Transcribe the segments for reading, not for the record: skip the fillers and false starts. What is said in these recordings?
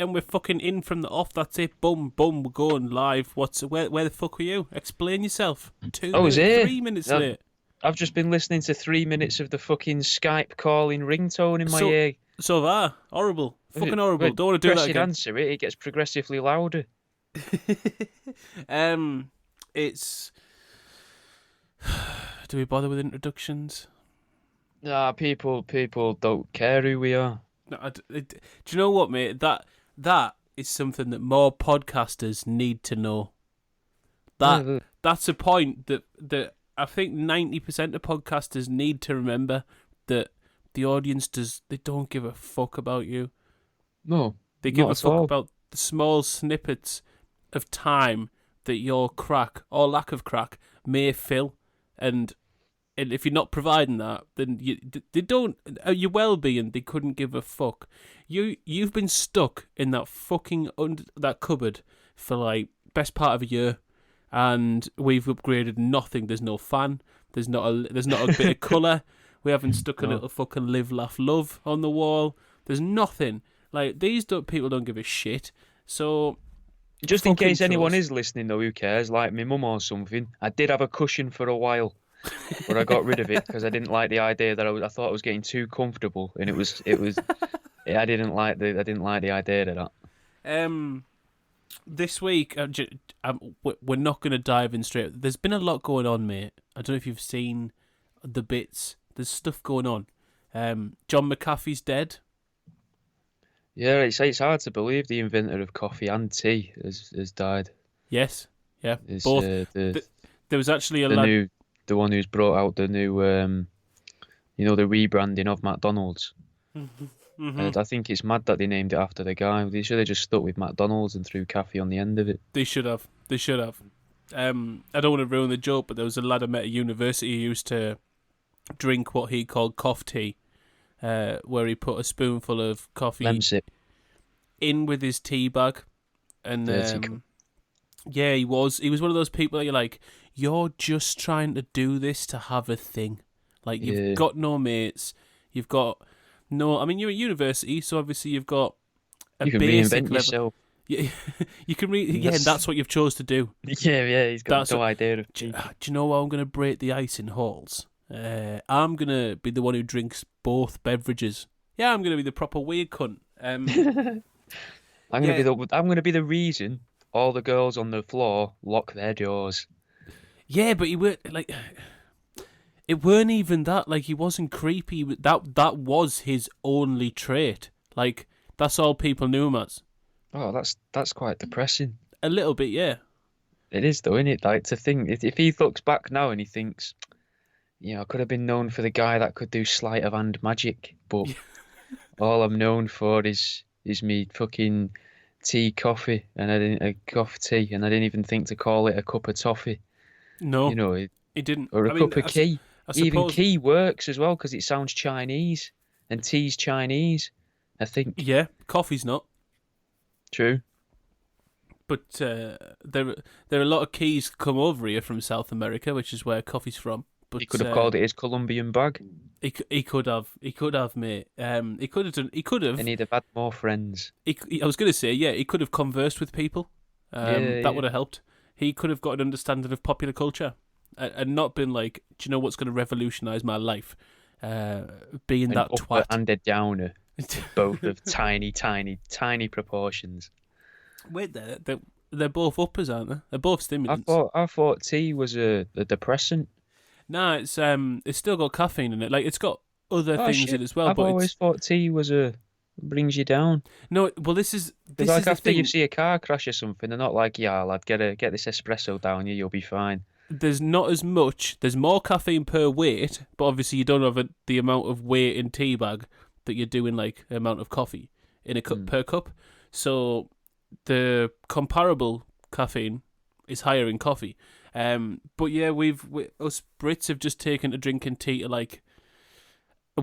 and we're fucking in from the off. That's it. Boom, boom. We're going live. Where the fuck were you? Explain yourself. 2 I was minutes, here. 3 minutes No, late. I've just been listening to 3 minutes of the fucking Skype calling ringtone in my So ear. horrible. Fucking horrible. Don't want to do that again. Answer it gets progressively louder. It's. Do we bother with introductions? Nah, people don't care who we are. No, do you know what, mate? That is something that more podcasters need to know. That's a point that I think 90% of podcasters need to remember, that the audience they don't give a fuck about you. No, they give a fuck about the small snippets of time that your crack or lack of crack may fill, and if you're not providing that, then they don't. Your well-being, they couldn't give a fuck. You've been stuck in that fucking that cupboard for like best part of a year, and we've upgraded nothing. There's no fan. There's not a bit of colour. We haven't stuck a little fucking live, laugh, love on the wall. There's nothing. Like, people don't give a shit. So, just in case anyone is listening, though, who cares? Like my mum or something. I did have a cushion for a while, but I got rid of it because I didn't like the idea that I thought I was getting too comfortable, and it was. I didn't like the idea of that. This week, we're not going to dive in straight. There's been a lot going on, mate. I don't know if you've seen the bits. There's stuff going on. John McAfee's dead. Yeah, it's hard to believe the inventor of coffee and tea has died. Yes, yeah, both. There was actually the one who's brought out the new, the rebranding of McDonald's. Mm-hmm. I think it's mad that they named it after the guy. They should have just stuck with McDonald's and threw coffee on the end of it. They should have. I don't want to ruin the joke, but there was a lad I met at university who used to drink what he called coffee tea, where he put a spoonful of coffee in with his tea bag, and yeah, he was one of those people that you're like, you're just trying to do this to have a thing. Like, you've got no mates, you've got no. I mean, you're at university, so obviously you've got a basic level. Yourself. Yeah, you can and that's what you've chose to do. Yeah, he's got no idea of. Do you know how I'm going to break the ice in halls? I'm going to be the one who drinks both beverages. Yeah, I'm going to be the proper weird cunt. I'm going to be the reason all the girls on the floor lock their doors. Yeah, but it weren't even that. Like, he wasn't creepy. That was his only trait. Like, that's all people knew him as. Oh, that's quite depressing. A little bit, yeah. It is, though, isn't it? Like, to think, if he looks back now and he thinks, I could have been known for the guy that could do sleight of hand magic, but all I'm known for is me fucking coffee, and I didn't even think to call it a cup of toffee. No, it didn't. Or a cup of key. Even key works as well because it sounds Chinese, and tea's Chinese, I think. Yeah, coffee's not. True. But there are a lot of keys come over here from South America, which is where coffee's from. But he could have called it his Colombian bag. He could have, mate. He could have done. He could have. And he'd have had more friends. I was going to say, yeah, he could have conversed with people. That would have helped. He could have got an understanding of popular culture, and not been like, do you know what's going to revolutionise my life? Being that twat and a downer, both of tiny proportions. Wait, they're both uppers, aren't they? They're both stimulants. I thought tea was a depressant. No, it's still got caffeine in it. Like, it's got other things in it as well. I've always thought tea brings you down. No, well, this is like after you see a car crash or something, they're not like, yeah, lad, get this espresso down you, you'll be fine. There's not as much. There's more caffeine per weight, but obviously you don't have the amount of weight in tea bag that you do in like the amount of coffee in a cup per cup. So the comparable caffeine is higher in coffee. But yeah, us Brits have just taken to drinking tea to like,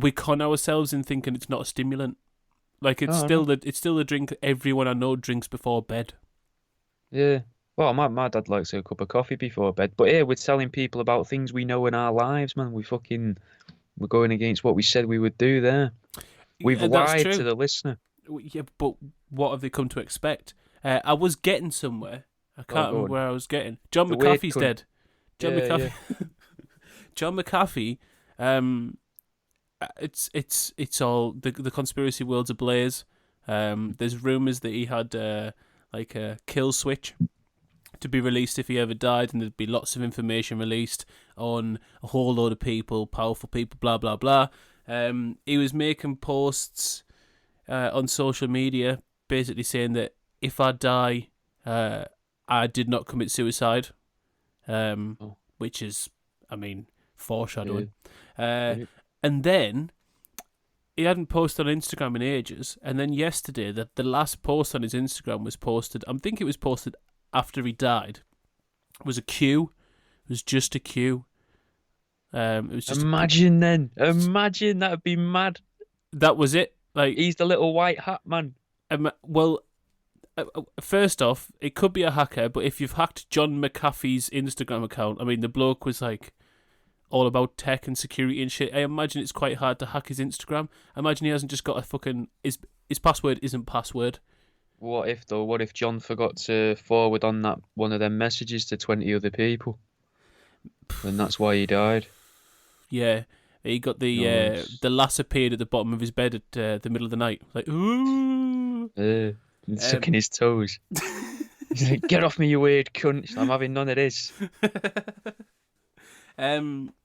we con ourselves in thinking it's not a stimulant. Like, it's still the drink everyone I know drinks before bed. Yeah. Well, my dad likes a cup of coffee before bed. But here, we're telling people about things we know in our lives, man. We're going against what we said we would do there. We've lied to the listener. Yeah, but what have they come to expect? I was getting somewhere. I Oh, can't go remember on. where I was getting. John The weird McAfee's cunt. dead. John Yeah, McAfee. yeah. John McAfee. Um, it's all the conspiracy world's ablaze. There's rumors that he had like a kill switch to be released if he ever died, and there'd be lots of information released on a whole load of people, powerful people, blah blah blah. He was making posts on social media, basically saying that if I die, I did not commit suicide, Oh, which is, I mean, yeah, foreshadowing. Uh, yeah. and then he hadn't posted on Instagram in ages, and then yesterday, the last post on his Instagram was posted. I think it was posted after he died. It was a queue. It was just a queue. It was just Imagine then. Imagine that'd be mad. that was it. Like, He's the little white hat man. well, first off, it could be a hacker, but if you've hacked John McAfee's Instagram account, I mean, the bloke was like all about tech and security and shit. I imagine it's quite hard to hack his Instagram. I imagine he hasn't just got a fucking his password isn't password. What if though? What if John forgot to forward on that one of them messages to 20 other people, and that's why he died? Yeah, he got No, the lass appeared at the bottom of his bed at the middle of the night, like ooh. sucking his toes. He's like, "Get off me, you weird cunt! I'm having none of this."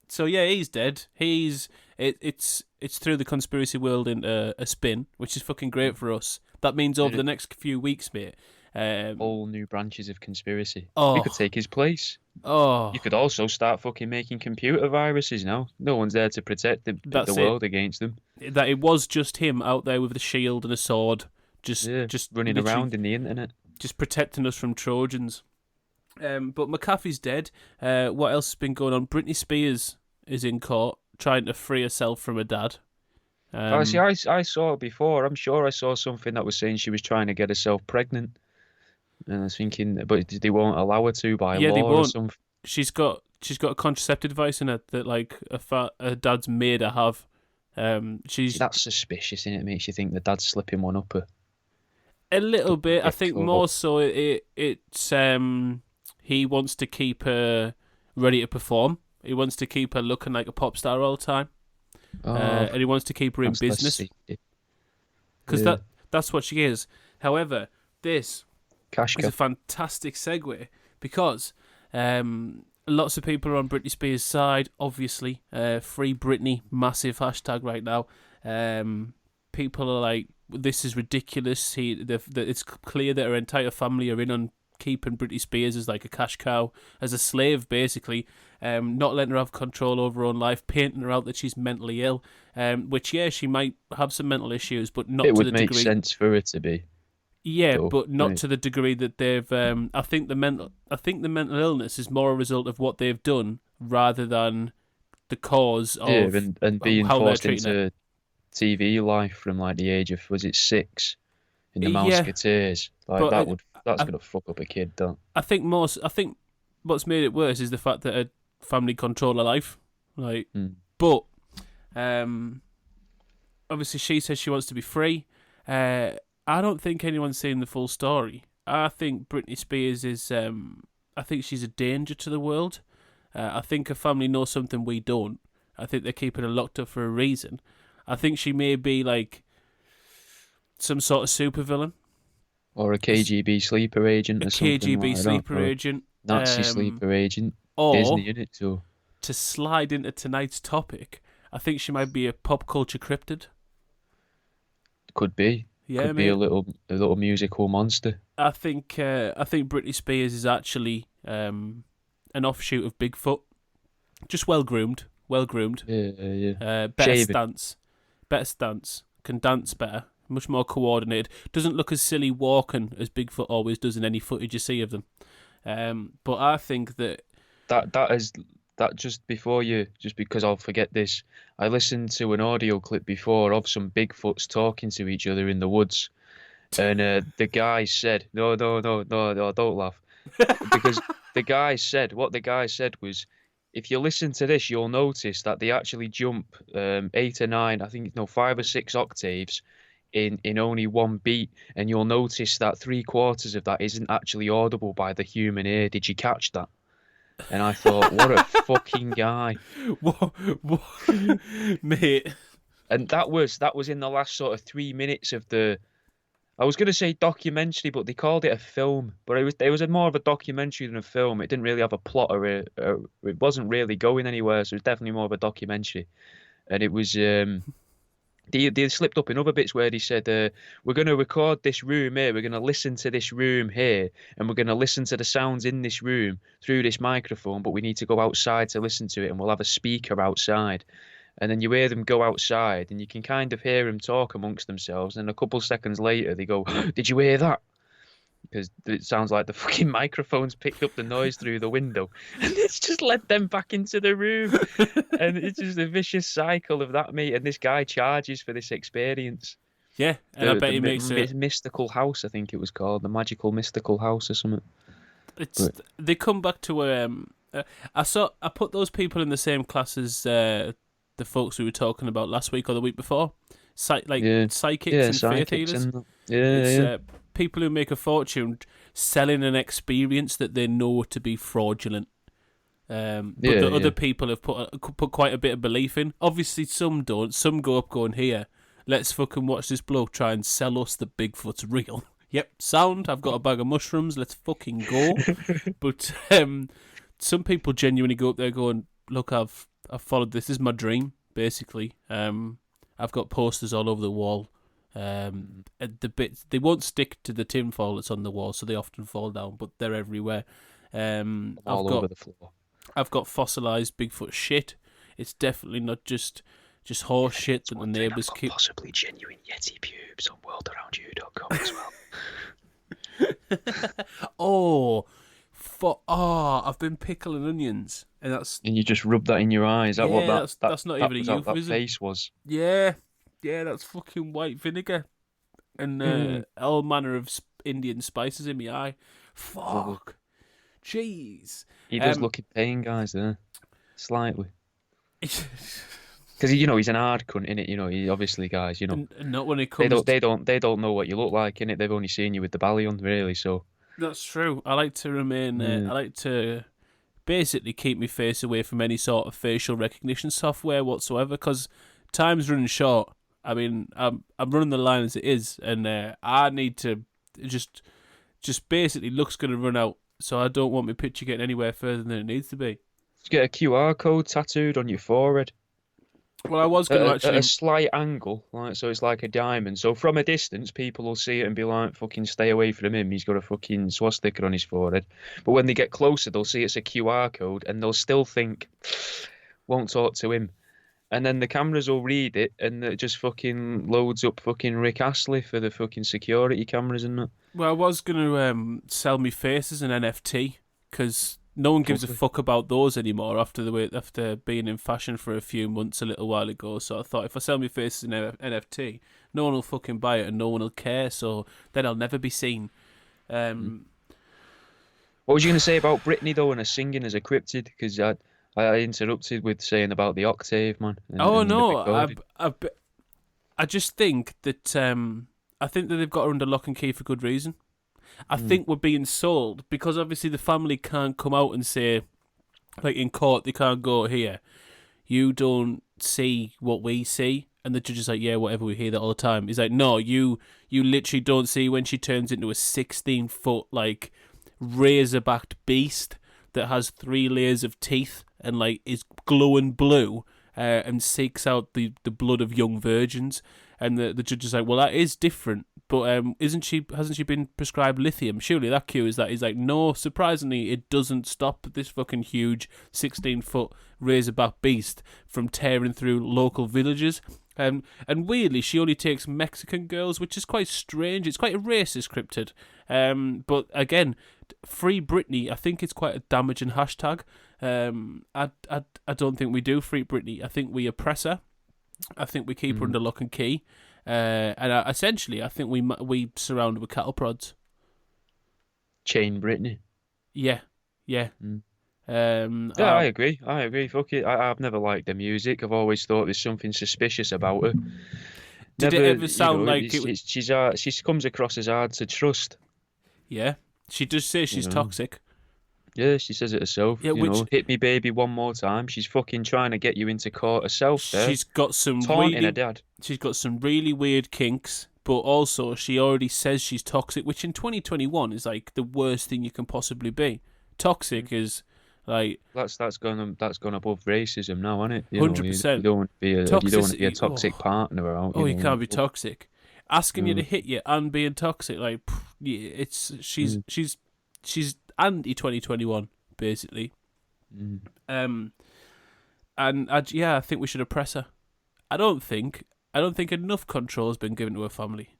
So yeah, he's dead. It's through the conspiracy world into a spin, which is fucking great for us. That means over the next few weeks, mate. All new branches of conspiracy. We could Oh, take his place. You oh, could also start fucking making computer viruses now. No one's there to protect the that's it. world against them. That it was just him out there with a shield and a sword, Yeah, just running literally around in the internet. just protecting us from Trojans. But McAfee's dead. What else has been going on? Britney Spears is in court trying to free herself from her dad. Oh, see, I saw it before. I'm sure I saw something that was saying she was trying to get herself pregnant. And I was thinking, but they won't allow her to by Yeah, they law or won't. something. She's got a contraceptive device in it that like her dad's made her have. See, She's that's suspicious, and it makes you think the dad's slipping one up her. a little bit. I Get think caught more up. so it's he wants to keep her ready to perform. He wants to keep her looking like a pop star all the time, Oh, and he wants to keep her in that's less business safety. because Yeah, that's what she is. However, this cash is a cow. fantastic segue because lots of people are on Britney Spears' side. Obviously, free Britney, massive hashtag right now. People are like, "This is ridiculous." It's clear that her entire family are in on keeping Britney Spears as like a cash cow, as a slave, basically. Not letting her have control over her own life, painting her out that she's mentally ill. Which yeah, she might have some mental issues, but not It to would the make degree. sense for it to be, Yeah, though. but not Right. to the degree that they've. I think the mental illness is more a result of what they've done rather than the cause Yeah, of and being how they're forced treating it. into TV life from like the age of, was it 6 in the Yeah, Mouseketeers? Like but that's I, gonna fuck up a kid, don't? I think most. I think what's made it worse is the fact that her family control her life. Like, Mm. but obviously she says she wants to be free. I don't think anyone's seen the full story. I think Britney Spears is. I think she's a danger to the world. I think her family knows something we don't. I think they're keeping her locked up for a reason. I think she may be like some sort of supervillain, Or a KGB sleeper agent a or something KGB like that, sleeper or a agent, Nazi sleeper agent. or Disney in it, so to slide into tonight's topic, I think she might be a pop culture cryptid. could be. Yeah, Could be mate. a little musical monster. I think Britney Spears is actually an offshoot of Bigfoot, just well groomed, well groomed. Yeah, yeah. Better Shaven. stance, can dance better, much more coordinated. Doesn't look as silly walking as Bigfoot always does in any footage you see of them. But I think that That is that just before you, just because I'll forget this. I listened to an audio clip before of some Bigfoots talking to each other in the woods, and the guy said, no, don't laugh, because what the guy said was, if you listen to this, you'll notice that they actually jump 8 or 9, I think no 5 or 6 octaves in only one beat, and you'll notice that three-quarters of that isn't actually audible by the human ear. Did you catch that? And I thought, what a fucking guy. What, mate? And that was in the last sort of 3 minutes of the. I was going to say documentary, but they called it a film. But it was a more of a documentary than a film. It didn't really have a plot, or it wasn't really going anywhere. So it was definitely more of a documentary. And it was they slipped up in other bits where they said, we're going to record this room here, we're going to listen to this room here, and we're going to listen to the sounds in this room through this microphone, but we need to go outside to listen to it, and we'll have a speaker outside. And then you hear them go outside, and you can kind of hear them talk amongst themselves. And a couple seconds later, they go, "Did you hear that?" Because it sounds like the fucking microphones picked up the noise through the window, and it's just led them back into the room. And it's just a vicious cycle of that, mate. And this guy charges for this experience. Yeah, and I bet he makes it. Mystical House, I think it was called, the Magical Mystical House or something. They come back to I put those people in the same class as the folks we were talking about last week or the week before, psychics and faith healers. People who make a fortune selling an experience that they know to be fraudulent. Other people have put quite a bit of belief in. Obviously, some don't. Some go up going, here, let's fucking watch this bloke try and sell us that Bigfoot's real. Yep, sound. I've got a bag of mushrooms. Let's fucking go. But some people genuinely go up there going, look, I've followed this. This is my dream, basically. I've got posters all over the wall. The bits, they won't stick to the tinfoil that's on the wall, so they often fall down, but they're everywhere. Over the floor. I've got fossilized Bigfoot shit. It's definitely not just horse shit that the neighbours keep. Possibly genuine Yeti pubes on worldaroundyou.com as well. I've been pickling onions, and you just rub that in your eyes. That's not even a euphemism. That face was. Yeah, that's fucking white vinegar and all manner of Indian spices in my eye. Fuck, jeez. He does look in pain, guys. There, slightly. Because he's an hard cunt, innit? He obviously, guys. Not when it comes. They don't know what you look like, innit? They've only seen you with the belly on, really. So. That's true. I like to remain. I like to basically keep my face away from any sort of facial recognition software whatsoever, because time's running short. I mean, I'm running the line as it is, and I need to just basically look's going to run out. So I don't want my picture getting anywhere further than it needs to be. Just get a QR code tattooed on your forehead. Well, I was going to at a slight angle, so it's like a diamond. So from a distance, people will see it and be like, "Fucking stay away from him. He's got a fucking swastika on his forehead." But when they get closer, they'll see it's a QR code, and they'll still think, "Won't talk to him." And then the cameras will read it, and it just fucking loads up fucking Rick Astley for the fucking security cameras and that. Well, I was going to sell me face as an NFT, because no one gives a fuck about those anymore after being in fashion for a few months a little while ago. So I thought, if I sell my face as an NFT, no one will fucking buy it and no one will care, so then I'll never be seen. What was you going to say about Britney, though, and her singing as a cryptid? Because I interrupted with saying about the octave, man. I just think that they've got her under lock and key for good reason. I think we're being sold, because obviously the family can't come out and say, like in court, they can't go, here, you don't see what we see. And the judge is like, yeah, whatever, we hear that all the time. He's like, no, you literally don't see when she turns into a 16-foot, like, razor-backed beast that has 3 layers of teeth and, like, is glowing blue and seeks out the blood of young virgins. And the judge is like, well, that is different, but hasn't she been prescribed lithium? Surely that cures that. He's like, no, surprisingly, it doesn't stop this fucking huge 16-foot razorback beast from tearing through local villages. And weirdly, she only takes Mexican girls, which is quite strange. It's quite a racist cryptid. But again, free Britney, I think it's quite a damaging hashtag. I don't think we do free Britney. I think we oppress her. I think we keep her under lock and key, and essentially, I think we surround her with cattle prods. Chain Britney. Yeah. I agree. Fuck it. I've never liked the music. I've always thought there's something suspicious about her. Did it Never, ever sound like it? she comes across as hard to trust. Yeah, she does say You she's know. toxic. Yeah, she says it herself. Yeah, which Hit me, baby, one more time. She's fucking trying to get you into court herself there, she's got some taunting her really, dad. she's got some really weird kinks. But also, she already says she's toxic, which in 2021 is like the worst thing you can possibly be. Toxic is like That's gone above racism now, isn't it? You 100%. don't want to be a Toxicity. toxic partner out. Oh, you can't be toxic. Asking you to Mm, hit you and being toxic, like yeah, mm, she's anti 2021 basically. mm. And I think we should oppress her. I don't think enough control has been given to her family.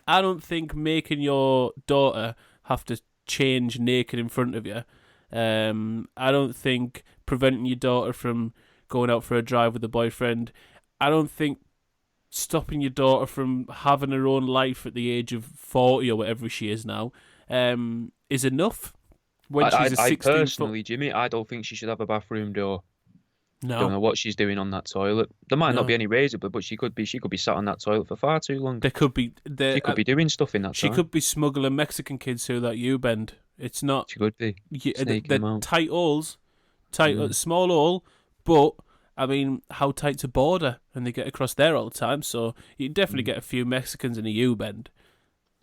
I don't think making your daughter have to change naked in front of you. I don't think preventing your daughter from going out for a drive with a boyfriend. I don't think stopping your daughter from having her own life at the age of 40 or whatever she is now is enough. When she's a 16 I personally, Jimmy, I don't think she should have a bathroom door. Don't know what she's doing on that toilet. There might not be any razor, but she could be sat on that toilet for far too long. There could be. She could be doing stuff in that She time. could be smuggling Mexican kids through that U-bend. It's not. She could be. They're tight holes, small hole, but I mean, how tight's a border? And they get across there all the time, so you definitely get a few Mexicans in a U-bend.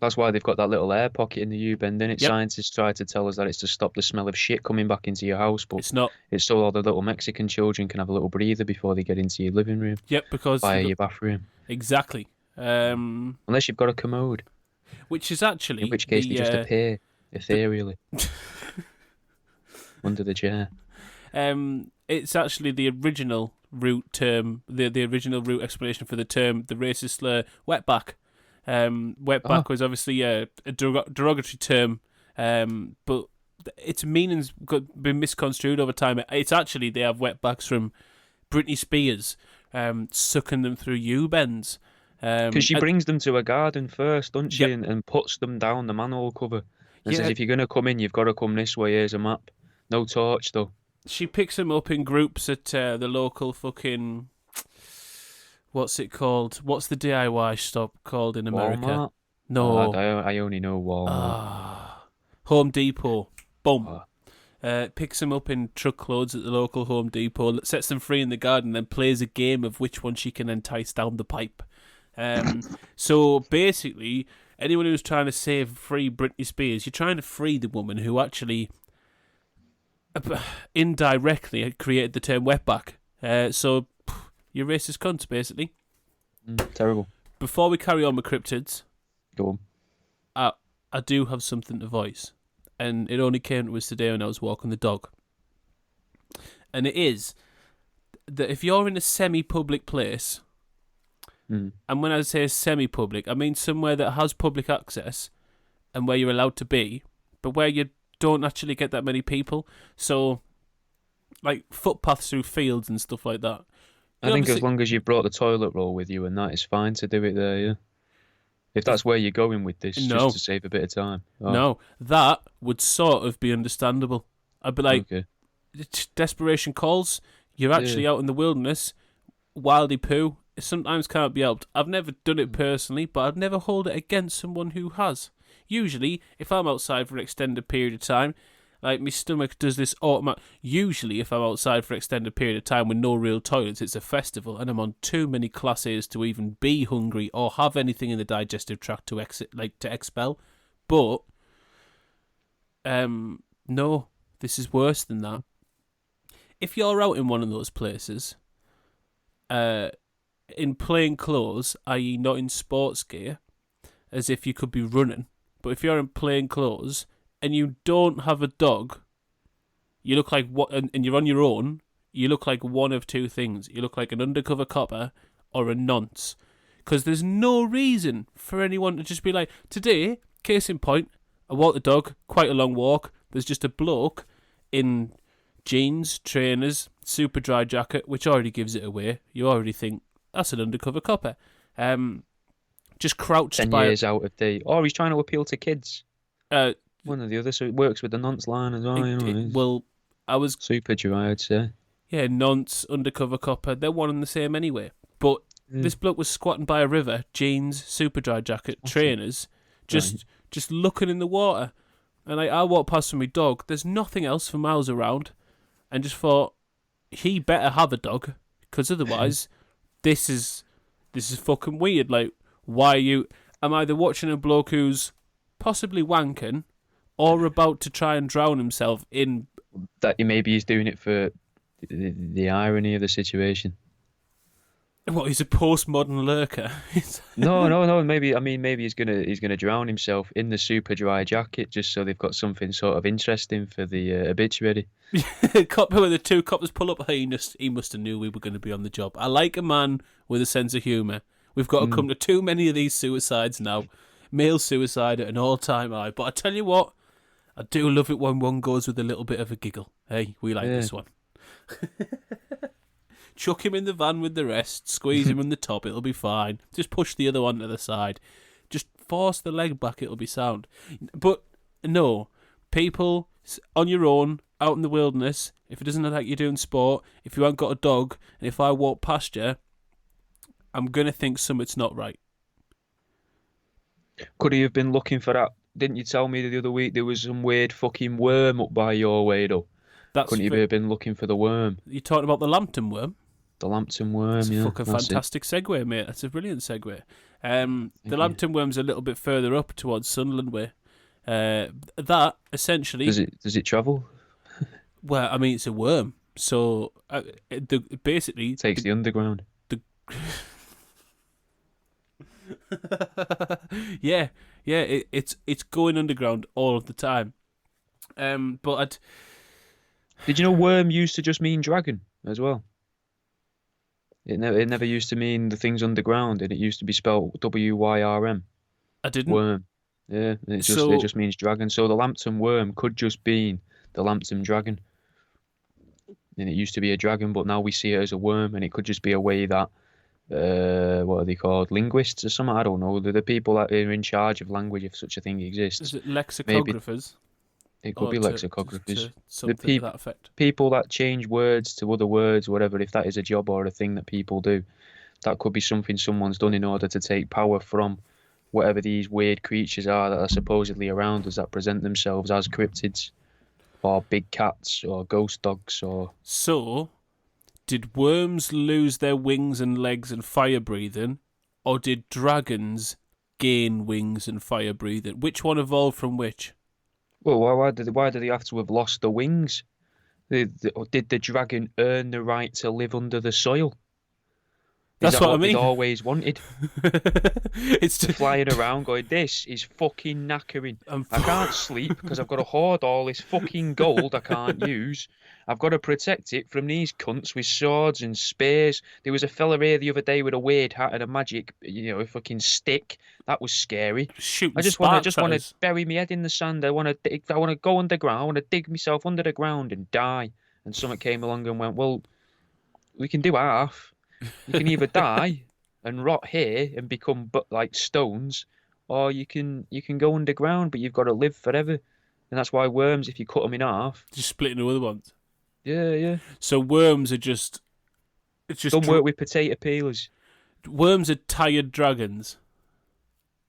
That's why they've got that little air pocket in the U-bend, and Yep. Scientists try to tell us that it's to stop the smell of shit coming back into your house, but It's not. it's so all the little Mexican children can have a little breather before they get into your living room Yep, because via your bathroom. exactly. Unless you've got a commode, Which is actually in which case they just appear ethereally under the chair. It's actually the original root term, the original root explanation for the term, the racist slur, wetback. Wetback was obviously a derogatory term, but its meaning's been misconstrued over time. It's actually they have wetbacks from Britney Spears, sucking them through U-bends. Because she brings them to a garden first, doesn't she, Yep. and puts them down the manhole cover and Yeah. says, if you're going to come in, you've got to come this way, here's a map. No torch, though. She picks them up in groups at the local fucking... What's it called? What's the DIY shop called in America? Walmart? No. I only know Walmart. Home Depot. Boom. Picks them up in truckloads at the local Home Depot, sets them free in the garden, then plays a game of which one she can entice down the pipe. So basically, anyone who's trying to save free Britney Spears, you're trying to free the woman who actually indirectly created the term wetback. So you're racist cunts, basically. Terrible. Before we carry on with cryptids, Go on. I do have something to voice. And it only came to us today when I was walking the dog. And it is that if you're in a semi-public place, and when I say semi-public, I mean somewhere that has public access and where you're allowed to be, but where you don't actually get that many people. So, like footpaths through fields and stuff like that. I think as long as you've brought the toilet roll with you and that is fine to do it there, yeah. If that's where you're going with this, just to save a bit of time. Oh. No, that would sort of be understandable. I'd be like, okay. Desperation calls, you're actually out in the wilderness, wildy poo, it sometimes can't be helped. I've never done it personally, but I'd never hold it against someone who has. Usually, if I'm outside for an extended period of time, like my stomach does this automatic. Usually, if I'm outside for an extended period of time with no real toilets, it's a festival, and I'm on too many classes to even be hungry or have anything in the digestive tract to expel. But no, this is worse than that. If you're out in one of those places, in plain clothes, i.e., not in sports gear, as if you could be running, but if you're in plain clothes and you don't have a dog, you look like what, and you're on your own, you look like one of two things. You look like an undercover copper or a nonce. Because there's no reason for anyone to just be like, today, case in point, I walked the dog, quite a long walk, there's just a bloke in jeans, trainers, super dry jacket, which already gives it away. You already think, that's an undercover copper. Just crouched 10 by... years out of date. Or he's trying to appeal to kids. One or the other, so it works with the nonce line as well. Well, I was... Super dry, I'd say. Yeah, nonce, undercover copper, they're one and the same anyway. But this bloke was squatting by a river, jeans, super dry jacket, trainers, just looking in the water. And I walked past with my dog. There's nothing else for miles around, and just thought he better have a dog, because otherwise, this is fucking weird. Like, why are you? Am I either watching a bloke who's possibly wanking, or about to try and drown himself in? That maybe he's doing it for the irony of the situation. What, he's a postmodern lurker? No. Maybe he's gonna drown himself in the super dry jacket just so they've got something sort of interesting for the obituary. Cop when the two coppers pull up, he must have knew we were going to be on the job. I like a man with a sense of humour. We've got to come to too many of these suicides now. Male suicide at an all-time high. But I tell you what, I do love it when one goes with a little bit of a giggle. Hey, we like this one. Chuck him in the van with the rest, squeeze him on the top, it'll be fine. Just push the other one to the side. Just force the leg back, it'll be sound. But no, people on your own, out in the wilderness, if it doesn't look like you're doing sport, if you haven't got a dog, and if I walk past you, I'm going to think something's not right. Could he have been looking for that? Didn't you tell me the other week there was some weird fucking worm up by your way, though? Couldn't he have been looking for the worm? You're talking about the Lambton worm? The Lambton worm, It's a fucking fantastic segue, mate. That's a brilliant segue. The Lambton worm's a little bit further up towards Sunderland way. That, essentially... Does it travel? Well, I mean, it's a worm. So, basically... It takes the underground. Yeah, it's going underground all of the time. But Did you know worm used to just mean dragon as well? It never used to mean the things underground, and it used to be spelled WYRM. I didn't. Worm. Yeah, it just means dragon. So the Lambton worm could just be the Lambton dragon. And it used to be a dragon, but now we see it as a worm, and it could just be a way that what are they called? Linguists or something? I don't know. They're the people that are in charge of language, if such a thing exists. Is it lexicographers? It could be lexicographers. Something to that effect. People that change words to other words, whatever, if that is a job or a thing that people do, that could be something someone's done in order to take power from whatever these weird creatures are that are supposedly around us that present themselves as cryptids or big cats or ghost dogs or... So, did worms lose their wings and legs and fire breathing, or did dragons gain wings and fire breathing? Which one evolved from which? Well, why did they have to have lost the wings? Did the dragon earn the right to live under the soil? That's what I mean. They'd always wanted. It's flying around going, this is fucking knackering. I can't sleep because I've got to hoard all this fucking gold I can't use. I've got to protect it from these cunts with swords and spears. There was a fella here the other day with a weird hat and a magic, fucking stick. That was scary. I just want to bury my head in the sand. I want to go underground. I want to dig myself under the ground and die. And someone came along and went, well, we can do half. You can either die and rot here and become like stones, or you can go underground, but you've got to live forever. And that's why worms, if you cut them in half, just split into other ones. Yeah. So worms are just... Don't work with potato peelers. Worms are tired dragons.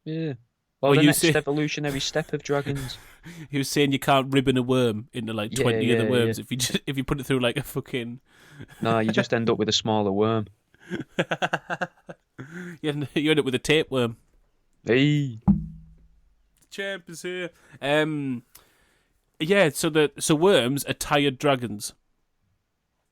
Yeah. Well, the next evolutionary step of dragons. He was saying you can't ribbon a worm into like 20 other worms if you put it through like a fucking... No, you just end up with a smaller worm. You end up with a tapeworm. Hey. Champ is here. Yeah, so worms are tired dragons.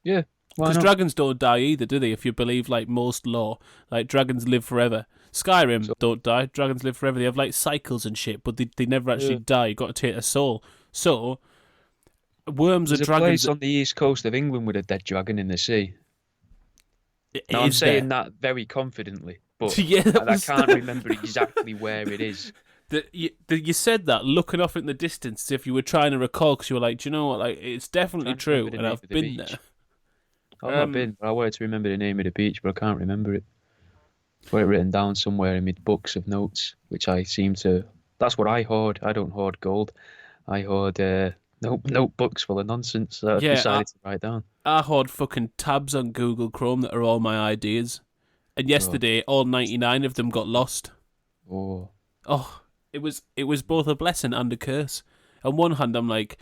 Yeah. Because dragons don't die either, do they? If you believe like most lore, like dragons live forever. Skyrim don't die. Dragons live forever. They have like cycles and shit, but they never actually die. You got to take a soul. So worms are dragons. There's a place on the east coast of England with a dead dragon in the sea. Now, I'm saying that very confidently, but I can't remember exactly where it is. You said that looking off in the distance as if you were trying to recall, because you were like, do you know what? Like, it's definitely true, and I've been there. I've not been. I wanted to remember the name of the beach, but I can't remember it. I've got it written down somewhere in my books of notes, which I seem to... That's what I hoard. I don't hoard gold. I hoard notebooks full of nonsense that I've decided to write down. I hoard fucking tabs on Google Chrome that are all my ideas. And yesterday, all 99 of them got lost. Oh. Oh, it was both a blessing and a curse. On one hand, I'm like,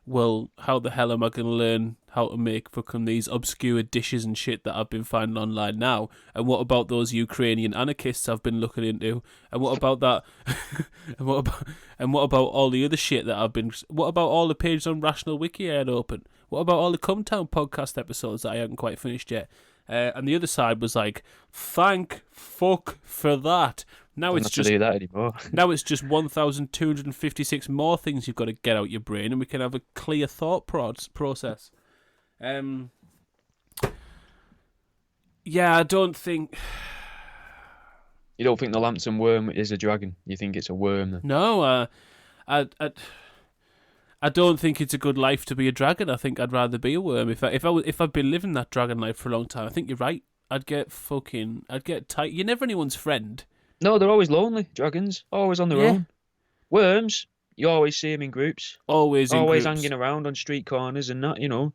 well, how the hell am I going to learn how to make fucking these obscure dishes and shit that I've been finding online now? And what about those Ukrainian anarchists I've been looking into? And what about that? and what about all the other shit that I've been? What about all the pages on Rational Wiki I had open? What about all the Cumtown podcast episodes that I haven't quite finished yet? And the other side was like, thank fuck for that. Now Don't it's have just to do that anymore. now it's just 1,256 more things you've got to get out your brain, and we can have a clear thought process. Yeah, I don't think. You don't think the Lamson worm is a dragon? You think it's a worm? Then? No, I don't think it's a good life to be a dragon. I think I'd rather be a worm. If I'd been living that dragon life for a long time, I think you're right. I'd get tight. You're never anyone's friend. No, they're always lonely. Dragons, always on their own. Worms, you always see them in groups. Always groups. Hanging around on street corners and that,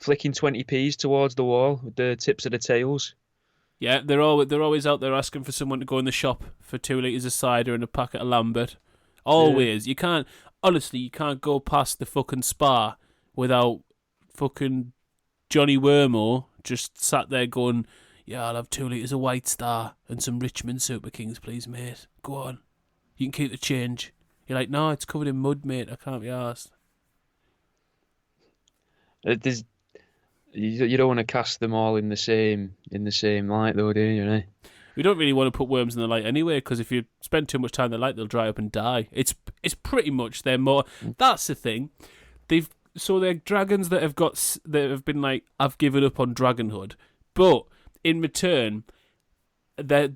flicking 20p's towards the wall with the tips of the tails. Yeah, they're always out there asking for someone to go in the shop for 2 litres of cider and a packet of Lambert. Always. Yeah. You can't go past the fucking spa without fucking Johnny Wormo just sat there going, yeah, I'll have 2 litres of White Star and some Richmond Super Kings, please, mate. Go on. You can keep the change. You're like, no, it's covered in mud, mate. I can't be arsed. You don't want to cast them all in the same light, though, do you? Right? We don't really want to put worms in the light anyway, because if you spend too much time in the light, they'll dry up and die. It's pretty much they're more. That's the thing. They're dragons that have been like, I've given up on dragonhood, but in return, their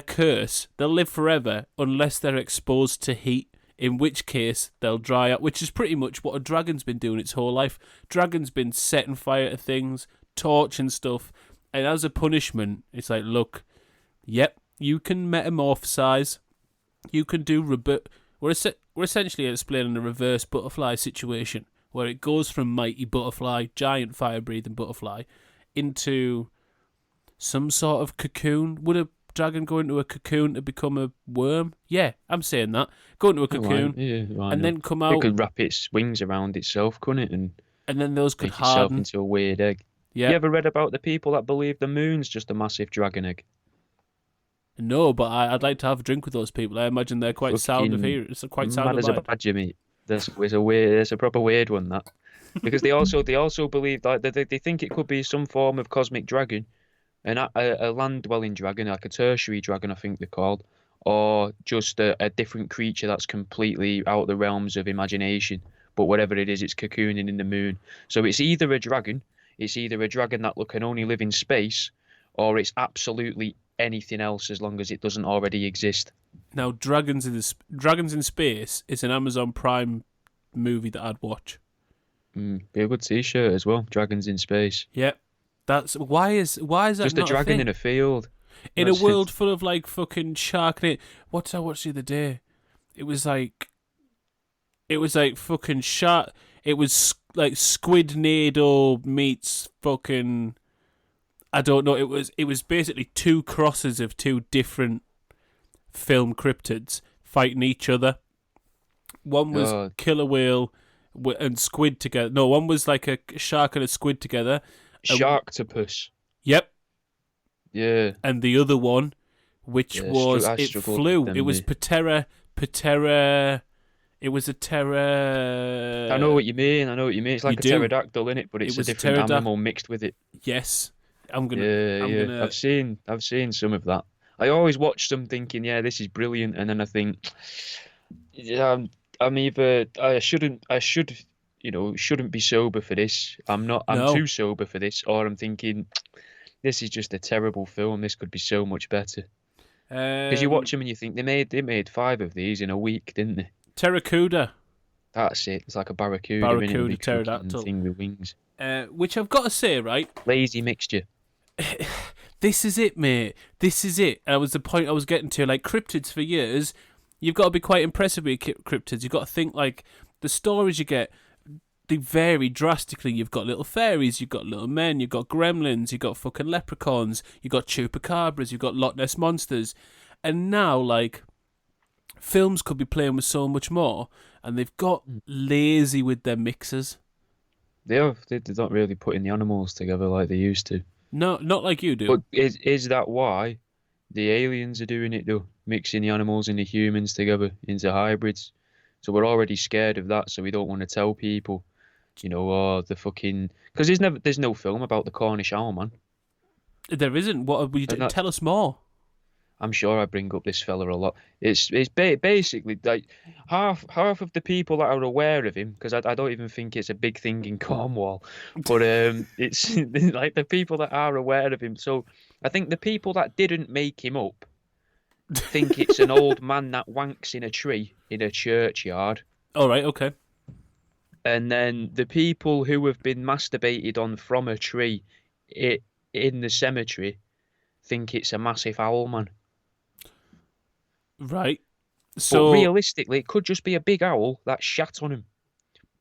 curse, they'll live forever unless they're exposed to heat. In which case, they'll dry up, which is pretty much what a dragon's been doing its whole life. Dragon's been setting fire to things, torching stuff, and as a punishment, it's like, look, yep, you can metamorphosize, you can do we're essentially explaining a reverse butterfly situation, where it goes from mighty butterfly, giant fire-breathing butterfly, into some sort of cocoon. Would a dragon go into a cocoon to become a worm? Yeah, I'm saying that. Go into a cocoon and then come out. It could wrap its wings around itself, couldn't it? And then those could make itself harden into a weird egg. Yeah. You ever read about the people that believe the moon's just a massive dragon egg? No, but I'd like to have a drink with those people. I imagine they're quite sound of hearing. It's quite sound of mind. Mad as a badger, mate. There's a proper weird one, that. Because they also believe that they think it could be some form of cosmic dragon, a land-dwelling dragon, like a tertiary dragon, I think they're called, or just a different creature that's completely out of the realms of imagination. But whatever it is, it's cocooning in the moon. So it's either a dragon that can only live in space, or it's absolutely anything else as long as it doesn't already exist. Now, Dragons in Space is an Amazon Prime movie that I'd watch. Be a good T-shirt as well. Dragons in Space. Yep. That's why is that just not a dragon thing? in a field in a world full of like fucking shark. What did I watch the other day? It was like fucking shark. It was like Squidnado meets fucking. I don't know. It was basically two crosses of two different film cryptids fighting each other. One was killer whale and squid together. No, one was like a shark and a squid together. Sharktopus. Yep. Yeah. And the other one, which was it flew. It was Patera. It was a terror. I know what you mean. It's like a pterodactyl, isn't it? But it's a different animal mixed with it. Yes. I've seen some of that. I always watch them thinking, yeah, this is brilliant, and then I think, yeah, I'm either I shouldn't be sober for this. I'm too sober for this, or I'm thinking, this is just a terrible film. This could be so much better. Because you watch them and you think they made 5 of these in a week, didn't they? Terracuda. That's it. It's like a barracuda pterodactyl thing with wings. Which I've got to say, right? Lazy mixture. This is it, mate. This is it. And that was the point I was getting to. Like, cryptids for years, you've got to be quite impressive with cryptids. You've got to think, like, the stories you get, they vary drastically. You've got little fairies, you've got little men, you've got gremlins, you've got fucking leprechauns, you've got chupacabras, you've got Loch Ness monsters, and now like films could be playing with so much more, and they've got lazy with their mixers. They're not really putting the animals together like they used to. No, not like you do. But is that why the aliens are doing it though? Mixing the animals and the humans together into hybrids. So we're already scared of that, so we don't want to tell people, oh, the fucking... Because there's no film about the Cornish owl, man. There isn't. What would you tell us more? I'm sure I bring up this fella a lot. It's basically like half of the people that are aware of him, because I don't even think it's a big thing in Cornwall, but it's like the people that are aware of him. So I think the people that didn't make him up think it's an old man that wanks in a tree in a churchyard. All right, okay. And then the people who have been masturbated on from a tree in the cemetery think it's a massive owl man. Right. So but realistically, it could just be a big owl that shat on him.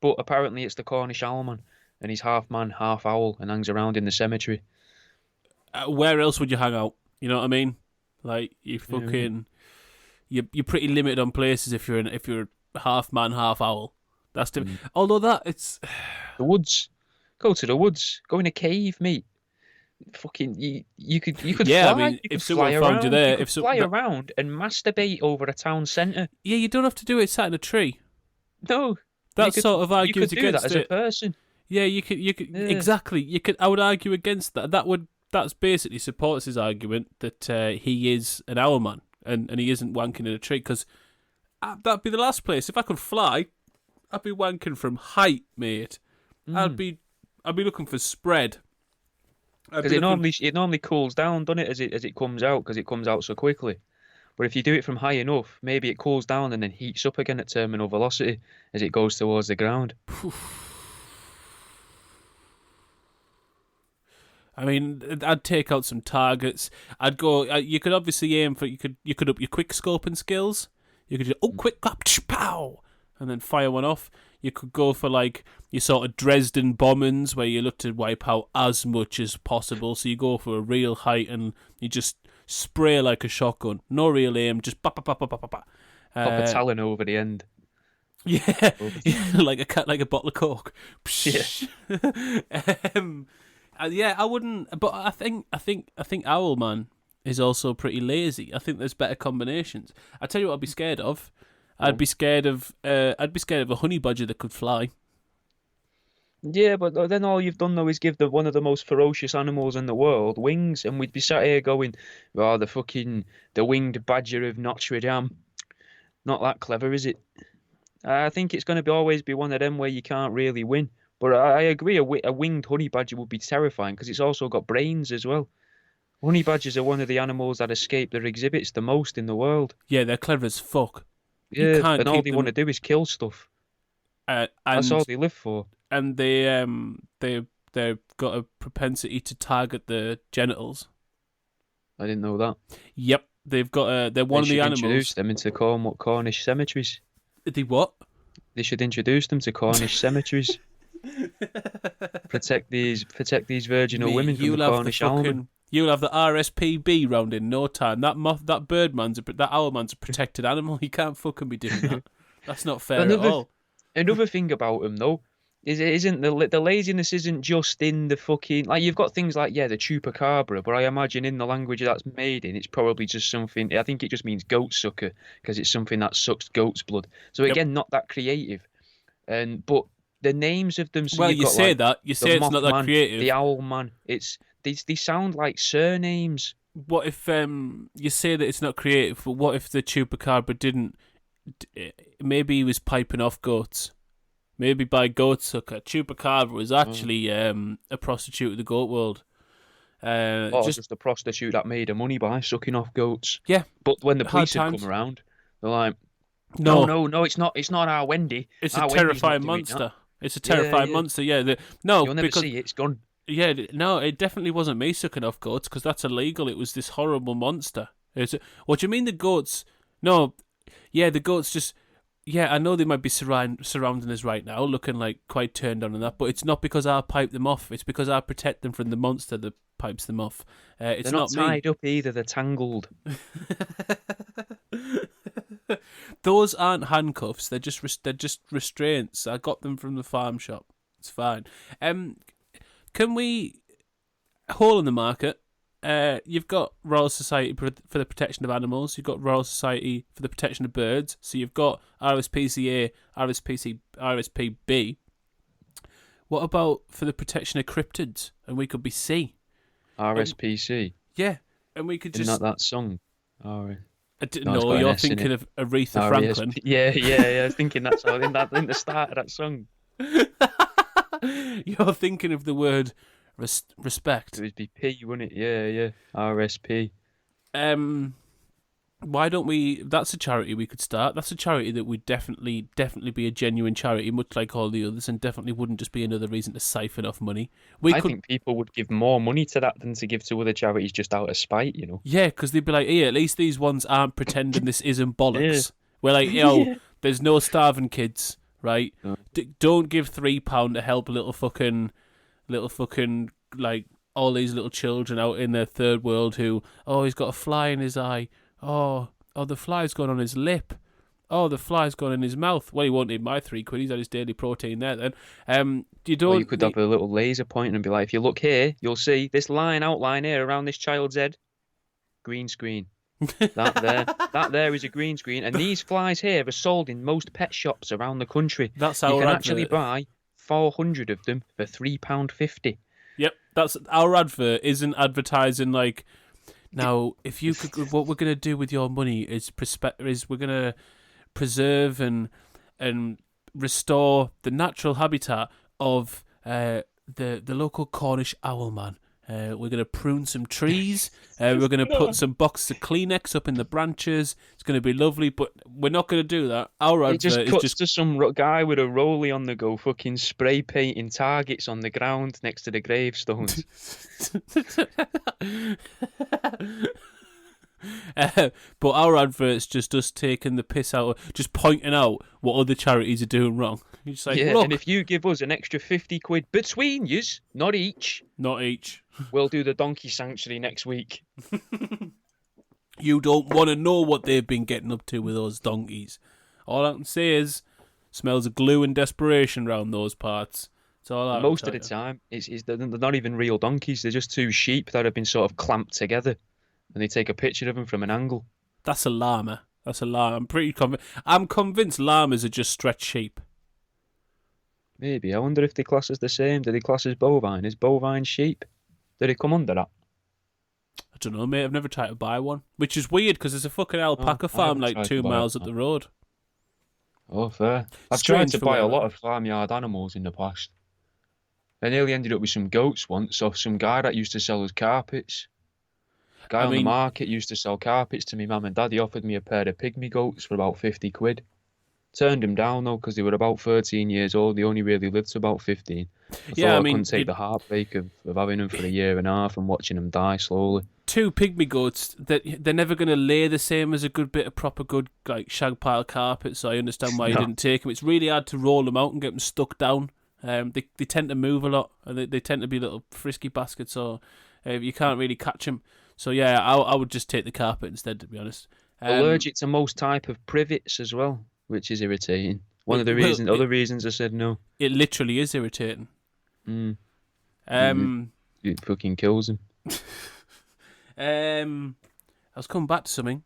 But apparently it's the Cornish owl man, and he's half man, half owl, and hangs around in the cemetery. Where else would you hang out? You know what I mean? Like you fucking, you're pretty limited on places if you're half man, half owl. That's different. Although it's the woods. Go to the woods. Go in a cave, mate. Fucking you could yeah, fly. I mean, if someone found you there, fly around and masturbate over a town centre. Yeah, you don't have to do it sat in a tree. No, that sort of argues against it. You could do that as a person. Yeah, you could exactly. You could. I would argue against that. That's basically supports his argument that he is an owl man and he isn't wanking in a tree, because that'd be the last place. If I could fly, I'd be wanking from height, mate. I'd be looking for spread. Because it normally cools down, doesn't it, as it comes out, because it comes out so quickly. But if you do it from high enough, maybe it cools down and then heats up again at terminal velocity as it goes towards the ground. I mean, I'd take out some targets. I'd go. You could obviously aim for. You could up your quick scoping skills. You could just quick up, pow, and then fire one off. You could go for like your sort of Dresden bombings, where you look to wipe out as much as possible. So you go for a real height and you just spray like a shotgun. No real aim, just ba ba ba ba ba ba. Pop a talon over the end. Yeah, like a bottle of Coke. Yeah. I wouldn't. But I think Owlman is also pretty lazy. I think there's better combinations. I tell you what, I'd be scared of. I'd be scared of a honey badger that could fly. Yeah, but then all you've done though is give one of the most ferocious animals in the world wings, and we'd be sat here going, "Oh, the winged badger of Notre Dame." Not that clever, is it? I think it's going to always be one of them where you can't really win. But I agree, a winged honey badger would be terrifying because it's also got brains as well. Honey badgers are one of the animals that escape their exhibits the most in the world. Yeah, they're clever as fuck. Yeah, and all they want to do is kill stuff. That's all they live for. And they've got a propensity to target the genitals. I didn't know that. Yep, they've got they're one of the animals. They should introduce them into Cornish cemeteries. They what? They should introduce them to Cornish cemeteries. protect these virginal women from the Cornish owlman. You'll have the RSPB round in no time. That owlman's a protected animal. He can't fucking be doing that. That's not fair at all. Another thing about him though is it isn't the laziness isn't just in the fucking, like, you've got things like the chupacabra, but I imagine in the language that's made in, it's probably just something. I think it just means goat sucker because it's something that sucks goat's blood. So again, not that creative. But the names of them. So well, you got, say that. You say it's not that creative. The owl man. They sound like surnames. What if you say that it's not creative, but what if the chupacabra didn't? Maybe he was piping off goats. Maybe by goat sucker. Chupacabra was actually a prostitute of the goat world. Just a prostitute that made her money by sucking off goats. Yeah. But when the police had come around, they're like, no, it's not our Wendy. It's a terrifying monster. It's a terrifying monster. Yeah. You'll never see it. It's gone. Yeah, no, it definitely wasn't me sucking off goats because that's illegal. It was this horrible monster. What do you mean the goats? No, yeah, the goats just Yeah, I know they might be surrounding us right now, looking like quite turned on and that, but it's not because I pipe them off. It's because I protect them from the monster that pipes them off. It's They're not not me. tied up either. They're tangled. Those aren't handcuffs. They're just restraints. I got them from the farm shop. It's fine. Can we hole in the market? You've got Royal Society for the Protection of Animals. You've got Royal Society for the Protection of Birds. So you've got RSPCA, RSPB. What about for the protection of cryptids? And we could be C. RSPC. Yeah, and we could Isn't just. that song? No, No, you're thinking of Aretha Franklin. Yeah. I was thinking that's all in the start of that song. You're thinking of the word respect. It would be P, wouldn't it? Yeah. RSP. Why don't we? That's a charity we could start. That's a charity that would definitely be a genuine charity, much like all the others, and definitely wouldn't just be another reason to siphon off money. I think people would give more money to that than to give to other charities just out of spite, you know? Yeah, because they'd be like, "Hey, at least these ones aren't pretending this isn't bollocks." Yeah. We're like, there's no starving kids, right? No. Don't give £3 to help little fucking like all these little children out in the third world who, he's got a fly in his eye. Oh, the fly's gone on his lip. Oh, the fly's gone in his mouth. Well, he won't need my £3. He's had his daily protein there then. You could have a little laser pointer and be like, if you look here, you'll see this outline here around this child's head. Green screen. That there is a green screen. And these flies here are sold in most pet shops around the country. That's our You can advert. actually buy 400 of them for £3.50. Yep, that's our advert. Isn't advertising like... Now, if you could, what we're going to do with your money is we're going to preserve and restore the natural habitat of the local Cornish owlman. We're going to prune some trees. We're going to put some boxes of Kleenex up in the branches. It's going to be lovely, but we're not going to do that. Our advert is just to some guy with a rollie on the go, fucking spray painting targets on the ground next to the gravestones. But our advert's just us taking the piss out, just pointing out what other charities are doing wrong. You're just like, look, and if you give us an extra 50 quid between yous, not each, we'll do the donkey sanctuary next week. You don't want to know what they've been getting up to with those donkeys. All I can say is, smells of glue and desperation round those parts. That's all I Most of the time, they're not even real donkeys. They're just two sheep that have been sort of clamped together, and they take a picture of them from an angle. That's a llama. I'm pretty convinced. I'm convinced llamas are just stretched sheep. Maybe. I wonder if they class as the same. Do they class as bovine? Is bovine sheep? Do they come under that? I don't know, mate. I've never tried to buy one. Which is weird, because there's a fucking alpaca farm like 2 miles up the road. Oh, fair. I've tried to buy a lot of farmyard animals in the past. I nearly ended up with some goats once, off some guy that used to sell us carpets. Guy on the market used to sell carpets to me mum and dad. He offered me a pair of pygmy goats for about 50 quid. Turned him down though, because they were about 13 years old. They only really lived to about 15. I couldn't take the heartbreak of having them for a year and a half and watching them die slowly. 2 pygmy goats, they're never going to lay the same as a good bit of proper good like shag pile carpet, so I understand why you didn't take them. It's really hard to roll them out and get them stuck down. They tend to move a lot, and they tend to be little frisky baskets, so you can't really catch them. So yeah, I would just take the carpet instead, to be honest. Allergic to most type of privets as well, which is irritating. Other reasons I said no. It literally is irritating. It fucking kills him. I was coming back to something.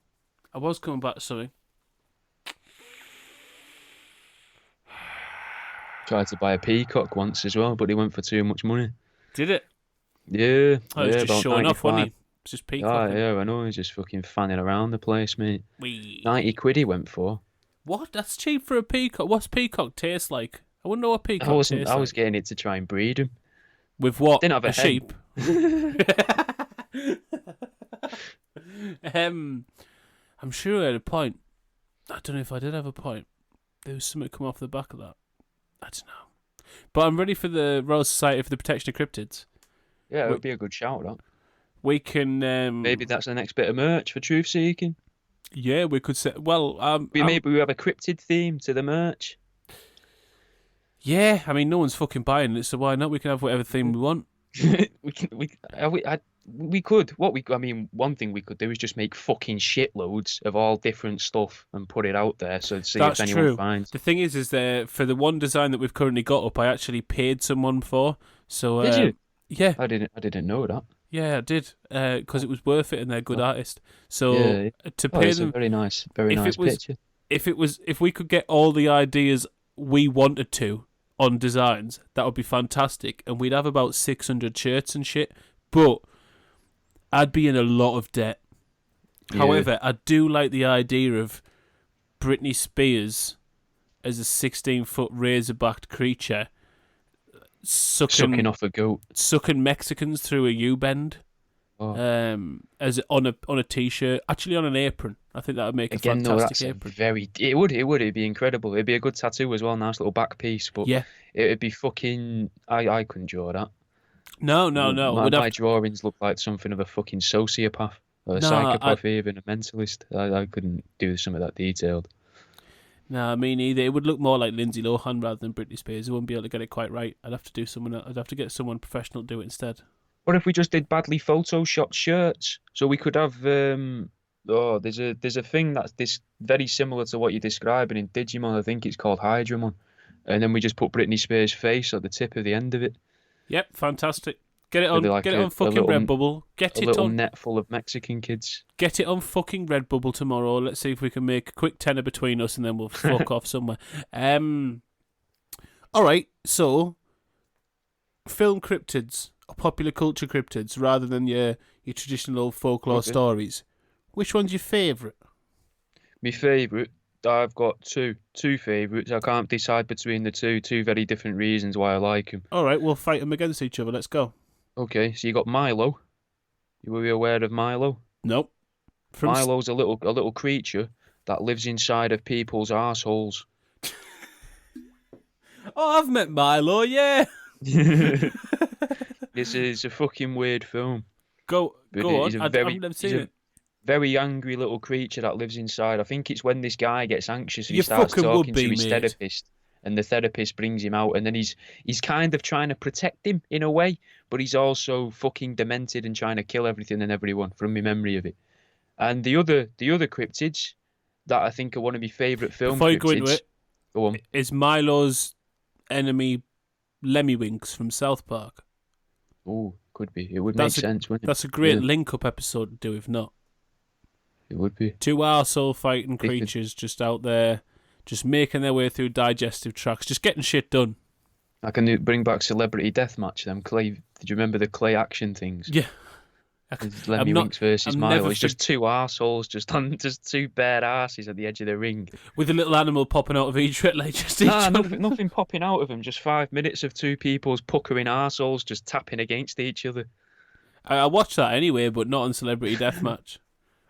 Tried to buy a peacock once as well, but he went for too much money. Did it? Yeah. Oh, it was just showing off, wasn't he? It's just peacock. Yeah, I know. He's just fucking fanning around the place, mate. 90 quid he went for. What? That's cheap for a peacock. What's peacock taste like? I wouldn't know what peacock tastes like. I was getting it to try and breed him. With what? Didn't have a sheep? I'm sure I had a point. I don't know if I did have a point. There was something come off the back of that. I don't know. But I'm ready for the Royal Society for the Protection of Cryptids. Yeah, it would be a good shout, that. We can... Maybe that's the next bit of merch for truth seeking. Yeah, we could say. Well, Maybe we have a cryptid theme to the merch. yeah. I mean, no one's fucking buying it, so why not? We can have whatever theme we want. We could. I mean, one thing we could do is just make fucking shitloads of all different stuff and put it out there, so see That's if anyone true. finds. The thing is that for the one design that we've currently got up, I actually paid someone for. So Did you? yeah, I didn't know that. yeah, I did because it was worth it, and they're a good artist. So Yeah. to Oh, pay it's a them, very nice if picture. if we could get all the ideas we wanted to on designs, that would be fantastic, and we'd have about 600 shirts and shit. But I'd be in a lot of debt. Yeah. However, I do like the idea of Britney Spears as a 16-foot razor-backed creature Sucking off a goat. sucking Mexicans through a U-bend. Oh. As on a t-shirt, actually on an apron. I think that would make Again, a no, fantastic that's apron. it'd be incredible. It'd be a good tattoo as well, nice little back piece. But Yeah. it'd be fucking. I couldn't draw that. No. My drawings look like something of a fucking sociopath or a psychopath, even a mentalist. I couldn't do some of that detailed. No, me neither. It would look more like Lindsay Lohan rather than Britney Spears. I wouldn't be able to get it quite right. I'd have to do someone. I'd have to get someone professional to do it instead. What if we just did badly photoshopped shirts? So we could have there's a thing that's this very similar to what you're describing in Digimon. I think it's called Hydramon, and then we just put Britney Spears' face at the tip of the end of it. Yep, fantastic. Get it on. Like get it on fucking Redbubble. Get it little on. net full of Mexican kids. Get it on fucking Redbubble tomorrow. Let's see if we can make a quick tenner between us, and then we'll fuck off somewhere. All right. So, film cryptids or popular culture cryptids rather than your traditional folklore stories. Which one's your favourite? My favourite. I've got two favourites. I can't decide between the two. Two very different reasons why I like them. All right, we'll fight them against each other. Let's go. Okay, so you got Milo. Were you aware of Milo? Nope. Milo's a little creature that lives inside of people's arseholes. Oh, I've met Milo, yeah. This is a fucking weird film. Go on. I've never seen it. Very angry little creature that lives inside. I think it's when this guy gets anxious and he You starts fucking talking would be, to his mate. therapist, and the therapist brings him out, and then he's kind of trying to protect him in a way, but he's also fucking demented and trying to kill everything and everyone from my memory of it. And the other cryptids that I think are one of my favourite film Before you cryptids. go into it, Go on. is Milo's enemy Lemmywinks from South Park? Oh, could be. It would make sense, wouldn't it? That's a great link-up episode to do, if not. It would be. Two arsehole fighting creatures just out there, just making their way through digestive tracts, just getting shit done. I can bring back Celebrity Deathmatch. Them clay. Did you remember the clay action things? Yeah. Lemmywinks versus Milo. It's just two arseholes, just two bare asses at the edge of the ring. With a little animal popping out of each leg, Nothing popping out of them. Just 5 minutes of two people's puckering arseholes just tapping against each other. I watched that anyway, but not on Celebrity Deathmatch.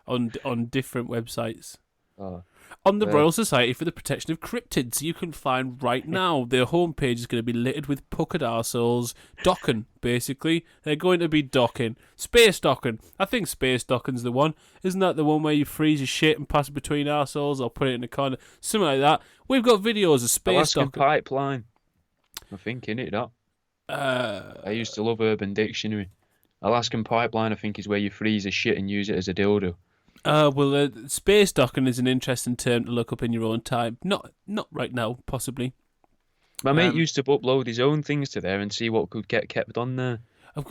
on different websites. Oh. On the Royal Society for the Protection of Cryptids, you can find right now their homepage is going to be littered with puckered arseholes. Docking, basically. They're going to be docking. Space docking. I think space docking's the one. Isn't that the one where you freeze your shit and pass it between arseholes or put it in a corner? Something like that. We've got videos of space Alaskan docking. Pipeline. I think, innit, that? I used to love Urban Dictionary. Alaskan Pipeline, I think, is where you freeze a shit and use it as a dildo. Space docking is an interesting term to look up in your own time. Not right now, possibly. My mate used to upload his own things to there and see what could get kept on there.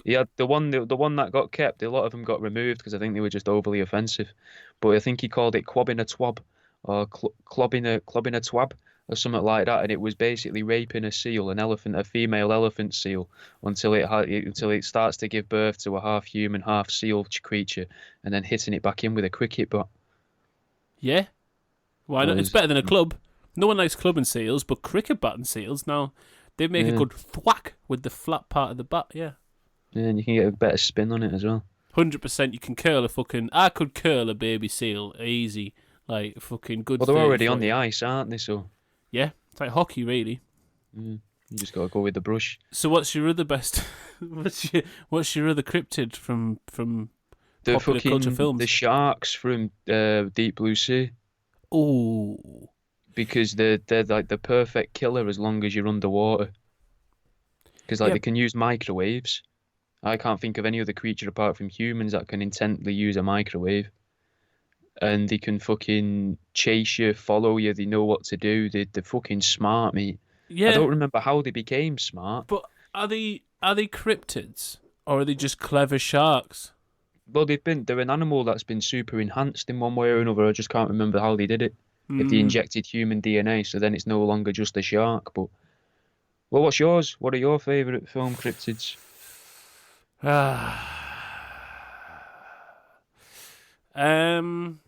He had the one that got kept. A lot of them got removed because I think they were just overly offensive. But I think he called it clobbing a twab or clobbing a twab or something like that. And it was basically raping a seal, a female elephant seal, until it starts to give birth to a half human, half seal creature, and then hitting it back in with a cricket bat. Yeah, why not? It's better than a club. No one likes clubbing seals, but cricket batting seals now they make a good thwack with the flat part of the bat. Yeah. Yeah, and you can get a better spin on it as well. 100%. You can curl I could curl a baby seal easy, like fucking good. Well, they're already on the ice, aren't they? So. Yeah, it's like hockey, really. You just gotta go with the brush. So, what's your other best? What's your other cryptid from The popular culture fucking the films. sharks from Deep Blue Sea, Oh, because they're like the perfect killer as long as you're underwater. Because like yeah, they can use microwaves. I can't think of any other creature apart from humans that can intently use a microwave. And they can fucking chase you, follow you. They know what to do. They're fucking smart, mate. I yeah. don't remember how they became smart. But are they cryptids or are they just clever sharks? Well, they're an animal that's been super enhanced in one way or another. I just can't remember how they did it. If they Hmm. injected human DNA, so then it's no longer just a shark. But well, what's yours? What are your favourite film cryptids? um.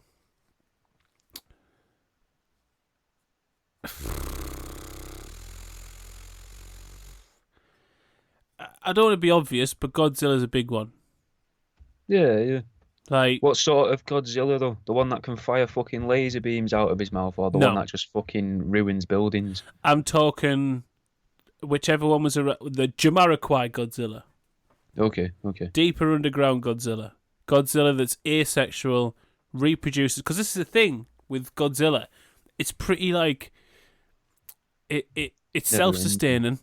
I don't want to be obvious, but Godzilla's a big one. Yeah, yeah. Like, What sort of Godzilla though? The one that can fire fucking laser beams out of his mouth, or the one no, that just fucking ruins buildings? I'm talking whichever one was the Jamiroquai Godzilla, Okay, okay. deeper underground Godzilla, Godzilla that's asexual, reproduces. Because this is the thing with Godzilla, it's pretty like it's Never ending. self-sustaining,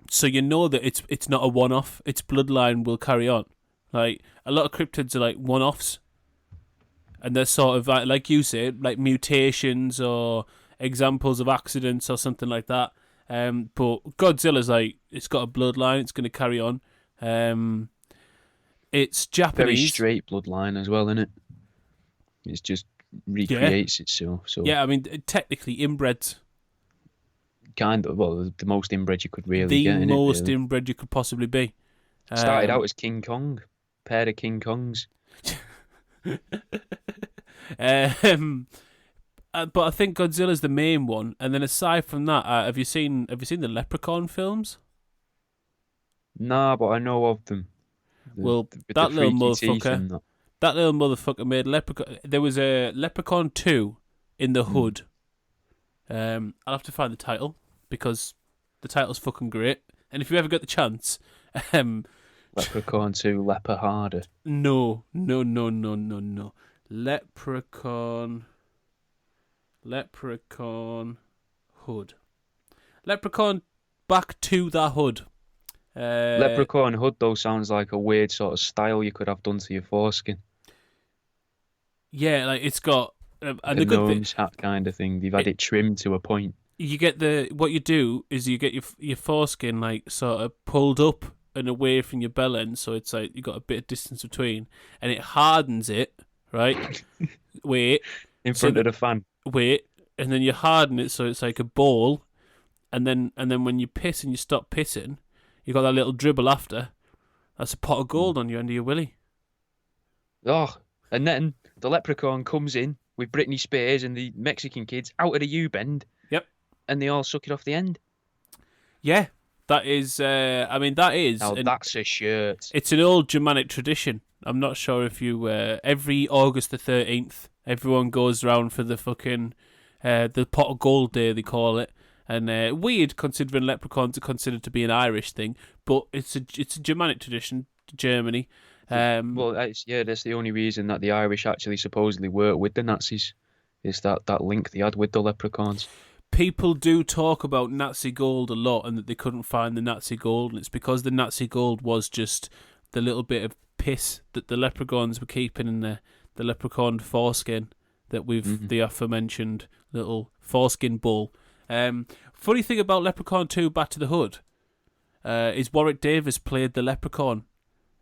so you know that it's not a one-off. Its bloodline will carry on. Like a lot of cryptids are like one-offs, and they're sort of like you say, like mutations or examples of accidents or something like that. But Godzilla's like it's got a bloodline; it's going to carry on. It's Very Japanese, straight bloodline as well, isn't it? It's just yeah, recreates itself. So yeah. I mean, technically inbred, kind of, well, the most inbred you could really the get in it, most really. inbred you could possibly be. Started Um, out as King Kong, pair of King Kongs. um, but I think Godzilla's the main one, and then aside from that, have you seen the Leprechaun films? Nah, but I know of them. Well, With the that little freaky teeth motherfucker, and that. that little motherfucker made Leprechaun. There was a Leprechaun 2 in the Mm. hood. I'll have to find the title because the title's fucking great. And if you ever get the chance, um, Leprechaun 2, Leper Harder. no, no, no, no, no, no, Leprechaun hood, Leprechaun back to the hood. Leprechaun hood, though, sounds like a weird sort of style you could have done to your foreskin. Yeah, like it's got Like and a the good thing. gnome's hat kind of thing. They've had it trimmed to a point. You get what you do is you get your foreskin like sort of pulled up and away from your bell end, so it's like you got a bit of distance between, and it hardens it, right? Wait, In so front of the fan. wait, and then you harden it so it's like a ball, and then when you piss and you stop pissing, you got that little dribble after. That's a pot of gold on your end of your willy. Oh, and then the leprechaun comes in with Britney Spears and the Mexican kids out of the U-bend, Yep. and they all suck it off the end. Yeah, that is. I mean, that is. Now that's a shirt. It's an old Germanic tradition. I'm not sure if you every August the 13th, everyone goes around for the fucking the pot of gold day they call it, and weird considering leprechauns are considered to be an Irish thing, but it's a Germanic tradition, Germany. Well, that's the only reason that the Irish actually supposedly worked with the Nazis, is that link they had with the leprechauns. People do talk about Nazi gold a lot, and that they couldn't find the Nazi gold, and it's because the Nazi gold was just the little bit of piss that the leprechauns were keeping in the leprechaun foreskin that the aforementioned little foreskin ball. Funny thing about Leprechaun 2 Back to the Hood is Warwick Davis played the leprechaun.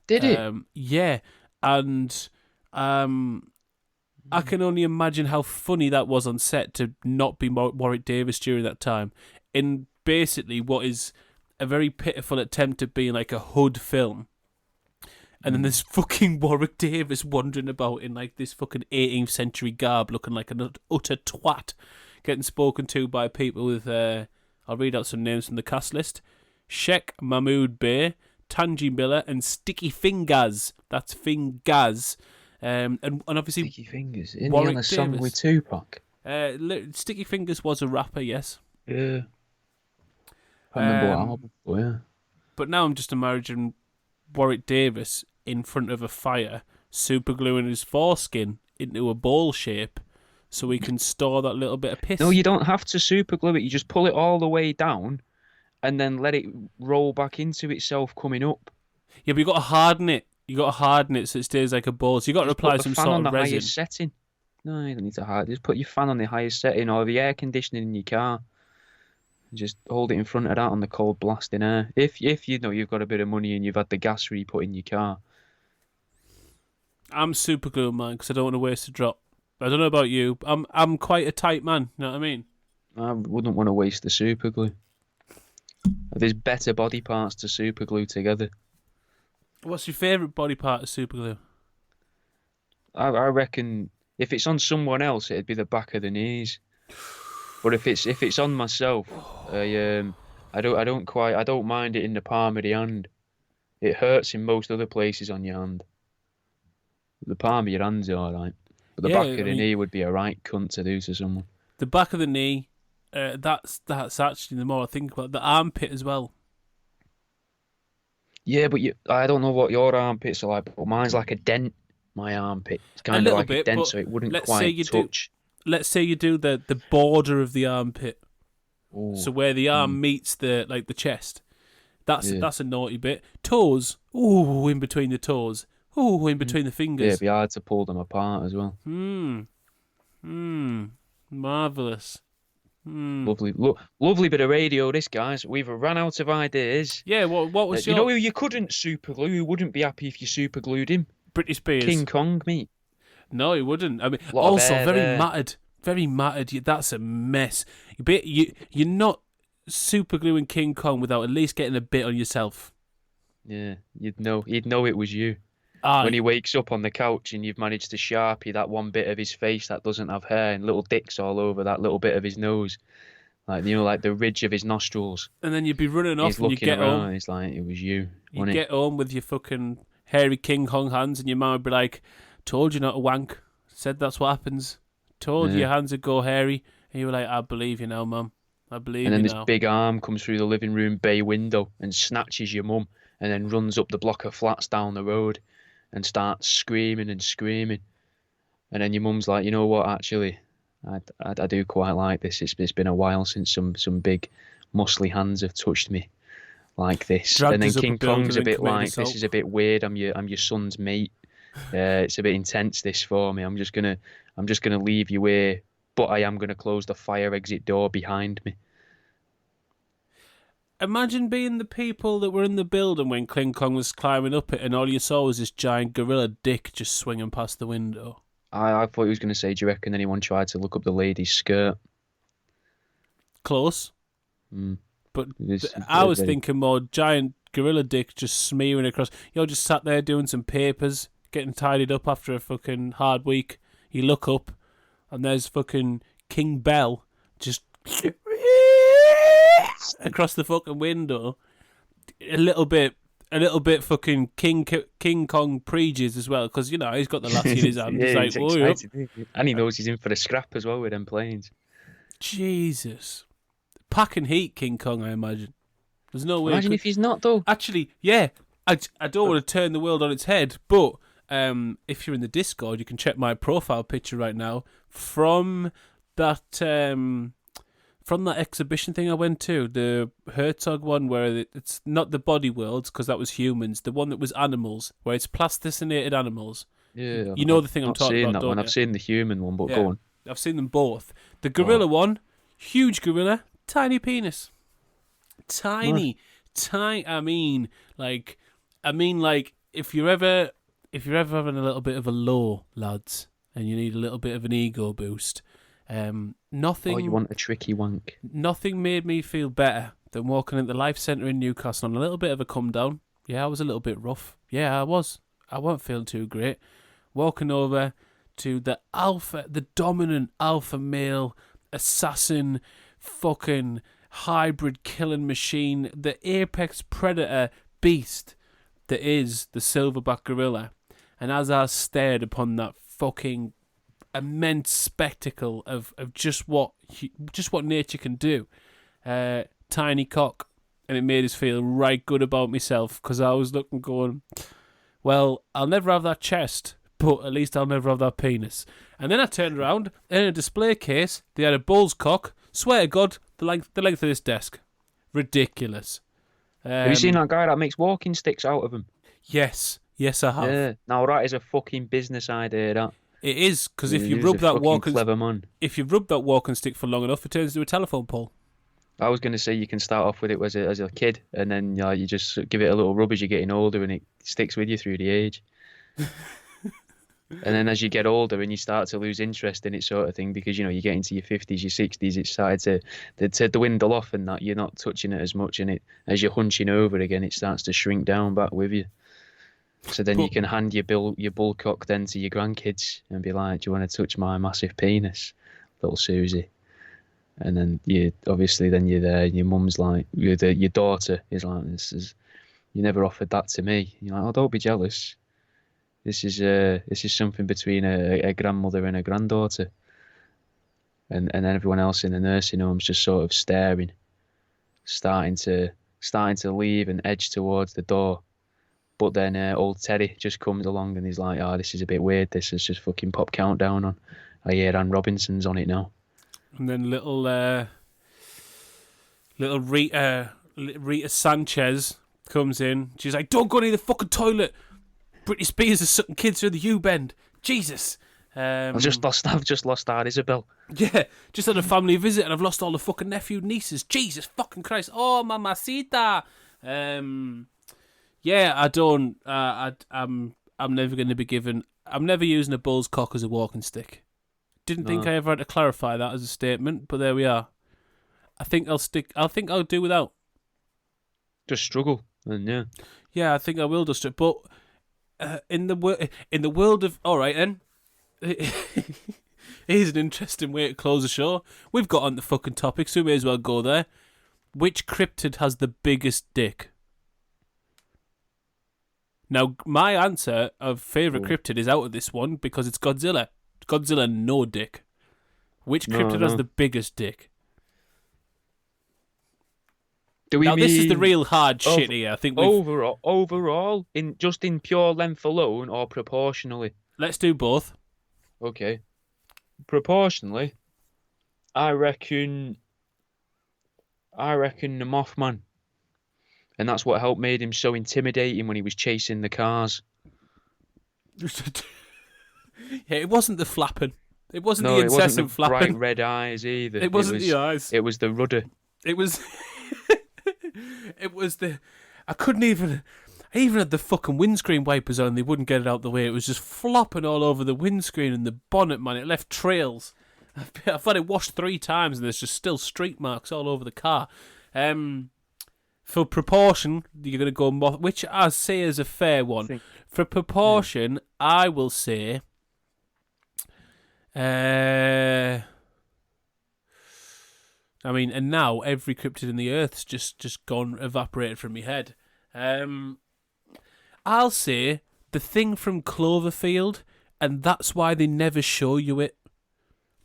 Did it? Yeah, and I can only imagine how funny that was on set to not be Warwick Davis during that time. In basically what is a very pitiful attempt at being like a hood film. And then there's fucking Warwick Davis wandering about in like this fucking 18th century garb, looking like an utter twat, getting spoken to by people with, I'll read out some names from the cast list. Sheikh Mahmood Bey, Tanji Miller, and Sticky Fingers. That's Fingers. And obviously Sticky Fingers. Isn't he Warwick on a song Davis. with Tupac? Sticky Fingers was a rapper, yes. Yeah. I remember what album. Oh, yeah. But now I'm just imagining Warwick Davis in front of a fire super gluing his foreskin into a ball shape so we can store that little bit of piss. No, you don't have to super glue it. You just pull it all the way down and then let it roll back into itself coming up. Yeah, but you got to harden it. You got to harden it so it stays like a ball. So you got to Just apply put the some fan sort on of the resin. highest setting. No, you don't need to harden. Just put your fan on the highest setting or the air conditioning in your car. Just hold it in front of that on the cold blasting air. If you know you've got a bit of money and you've had the gas re-put in your car. I'm super gluing mine because I don't want to waste a drop. I don't know about you. I'm quite a tight man. You know what I mean? I wouldn't want to waste the super glue. There's better body parts to super glue together. What's your favourite body part of super glue? I reckon if it's on someone else, it'd be the back of the knees. But if it's on myself, I don't mind it in the palm of the hand. It hurts in most other places on your hand. The palm of your hand's alright. But the back of the knee would be a right cunt to do to someone. The back of the knee, that's actually, the more I think about it, the armpit as well. Yeah, but I don't know what your armpits are like, but mine's like a dent, my armpit. It's kind of like a dent, so it wouldn't quite touch. Let's say you do the border of the armpit. Ooh. So where the arm meets the chest. That's a naughty bit. Toes, in between the toes. In between the fingers. Yeah, it'd be hard to pull them apart as well. Marvellous. Lovely bit of radio, this, guys. We've run out of ideas. Yeah, what was your... You know who you couldn't super glue? Who wouldn't be happy if you super glued him? Britney Spears. King Kong, mate. No, he wouldn't. I mean, also very matted. Very matted. That's a mess. You're not super gluing King Kong without at least getting a bit on yourself. Yeah, you'd know it was you. Aye. When he wakes up on the couch and you've managed to Sharpie that one bit of his face that doesn't have hair and little dicks all over that little bit of his nose. Like, like the ridge of his nostrils. And then you'd be running off and you get around, home. It's like, it was you. You get home with your fucking hairy King Kong hands and your mum would be like, told you not to wank. Said that's what happens. Told you your hands would go hairy. And you were like, I believe you now, Mum. I believe you now. And then this big arm comes through the living room bay window and snatches your mum and then runs up the block of flats down the road and starts screaming and screaming. And then your mum's like, you know what, actually, I do quite like this. It's been a while since some big muscly hands have touched me like this. And then King Kong's a bit like, this is a bit weird. I'm your son's mate. It's a bit intense, this, for me. I'm just gonna leave you here, but I am gonna close the fire exit door behind me. Imagine being the people that were in the building when King Kong was climbing up it and all you saw was this giant gorilla dick just swinging past the window. I thought he was going to say, do you reckon anyone tried to look up the lady's skirt? Close. But I was thinking more giant gorilla dick just smearing across. You're just sat there doing some papers, getting tidied up after a fucking hard week. You look up and there's fucking King Bell just... across the fucking window, a little bit fucking King Kong preages as well, because he's got the lassie in his hand. Yeah, he's like, and he knows he's in for the scrap as well with them planes. Jesus, packing heat, King Kong. I imagine. There's no way. Imagine if he's not though. Actually, yeah. I don't want to turn the world on its head, but if you're in the Discord, you can check my profile picture right now from that. From that exhibition thing I went to, the Herzog one, where it's not the body worlds, because that was humans, the one that was animals, where it's plasticinated animals. Yeah, you know the thing I'm talking about, don't you? I've seen the human one, but go on. I've seen them both. The gorilla one, huge gorilla, tiny penis. Tiny. I mean, like, if you're ever having a little bit of a low, lads, and you need a little bit of an ego boost, nothing. Oh, you want a tricky wank? Nothing made me feel better than walking at the Life Centre in Newcastle on a little bit of a come down. Yeah, I was a little bit rough. Yeah, I was. I wasn't feeling too great. Walking over to the dominant alpha male assassin, fucking hybrid killing machine, the apex predator beast that is the silverback gorilla. And as I stared upon that fucking immense spectacle of just what nature can do, tiny cock, and it made us feel right good about myself, because I was looking going, well, I'll never have that chest, but at least I'll never have that penis. And then I turned around, and in a display case, they had a bull's cock. Swear to God, the length of this desk. Ridiculous. Have you seen that guy that makes walking sticks out of them? Yes, I have. Yeah. Now that is a fucking business idea. That it is, because if you He's rub a that fucking walking clever man. if you rub that walking stick for long enough, it turns into a telephone pole. I was going to say you can start off with it as a kid, and then you just give it a little rub as you're getting older, and it sticks with you through the age. And then as you get older and you start to lose interest in it, sort of thing, because you get into your 50s, your 60s, it started to dwindle off, and that you're not touching it as much, and it as you're hunching over again, it starts to shrink down back with you. So then you can hand your bullcock then to your grandkids and be like, "Do you want to touch my massive penis, little Susie?" And then you're there. Your mum's like, your daughter is like, "You never offered that to me." You're like, "Oh, don't be jealous. This is something between a grandmother and a granddaughter." And then everyone else in the nursing home's just sort of staring, starting to leave and edge towards the door. But then old Teddy just comes along and he's like, "Oh, this is a bit weird. This is just fucking pop countdown on. I hear Ann Robinson's on it now." And then little Rita Sanchez comes in. She's like, "Don't go near the fucking toilet. Britney Spears is sucking kids through the U-bend. Jesus." I've just lost Aunt Isabel. Yeah, just had a family visit and I've lost all the fucking nephew nieces. Jesus fucking Christ. Oh, mamacita. Yeah, I don't. I'm never going to be given. I'm never using a bull's cock as a walking stick. Didn't think I ever had to clarify that as a statement, but there we are. I think I'll do without. Just struggle, and yeah. Yeah, I think I will just. But in the world of, all right then. Here's an interesting way to close the show. We've got on the fucking topic, so we may as well go there. Which cryptid has the biggest dick? Now, my answer of favourite cryptid is out of this one because it's Godzilla. Godzilla, no dick. Which cryptid has the biggest dick? This is the real hard shit here. I think overall, in pure length alone or proportionally? Let's do both. Okay. Proportionally, I reckon the Mothman. And that's what helped made him so intimidating when he was chasing the cars. Yeah, it wasn't the flapping. It wasn't the incessant flapping. Bright red eyes either. It wasn't the eyes. It was the rudder. It was. It was the. I couldn't even. I even had the fucking windscreen wipers on. They wouldn't get it out the way. It was just flopping all over the windscreen and the bonnet, man. It left trails. I've had it washed 3 times and there's just still streak marks all over the car. For proportion, you're going to go moth, which I say is a fair one. For proportion, I will say. I mean, and now every cryptid in the earth's just gone evaporated from my head. I'll say the thing from Cloverfield, and that's why they never show you it.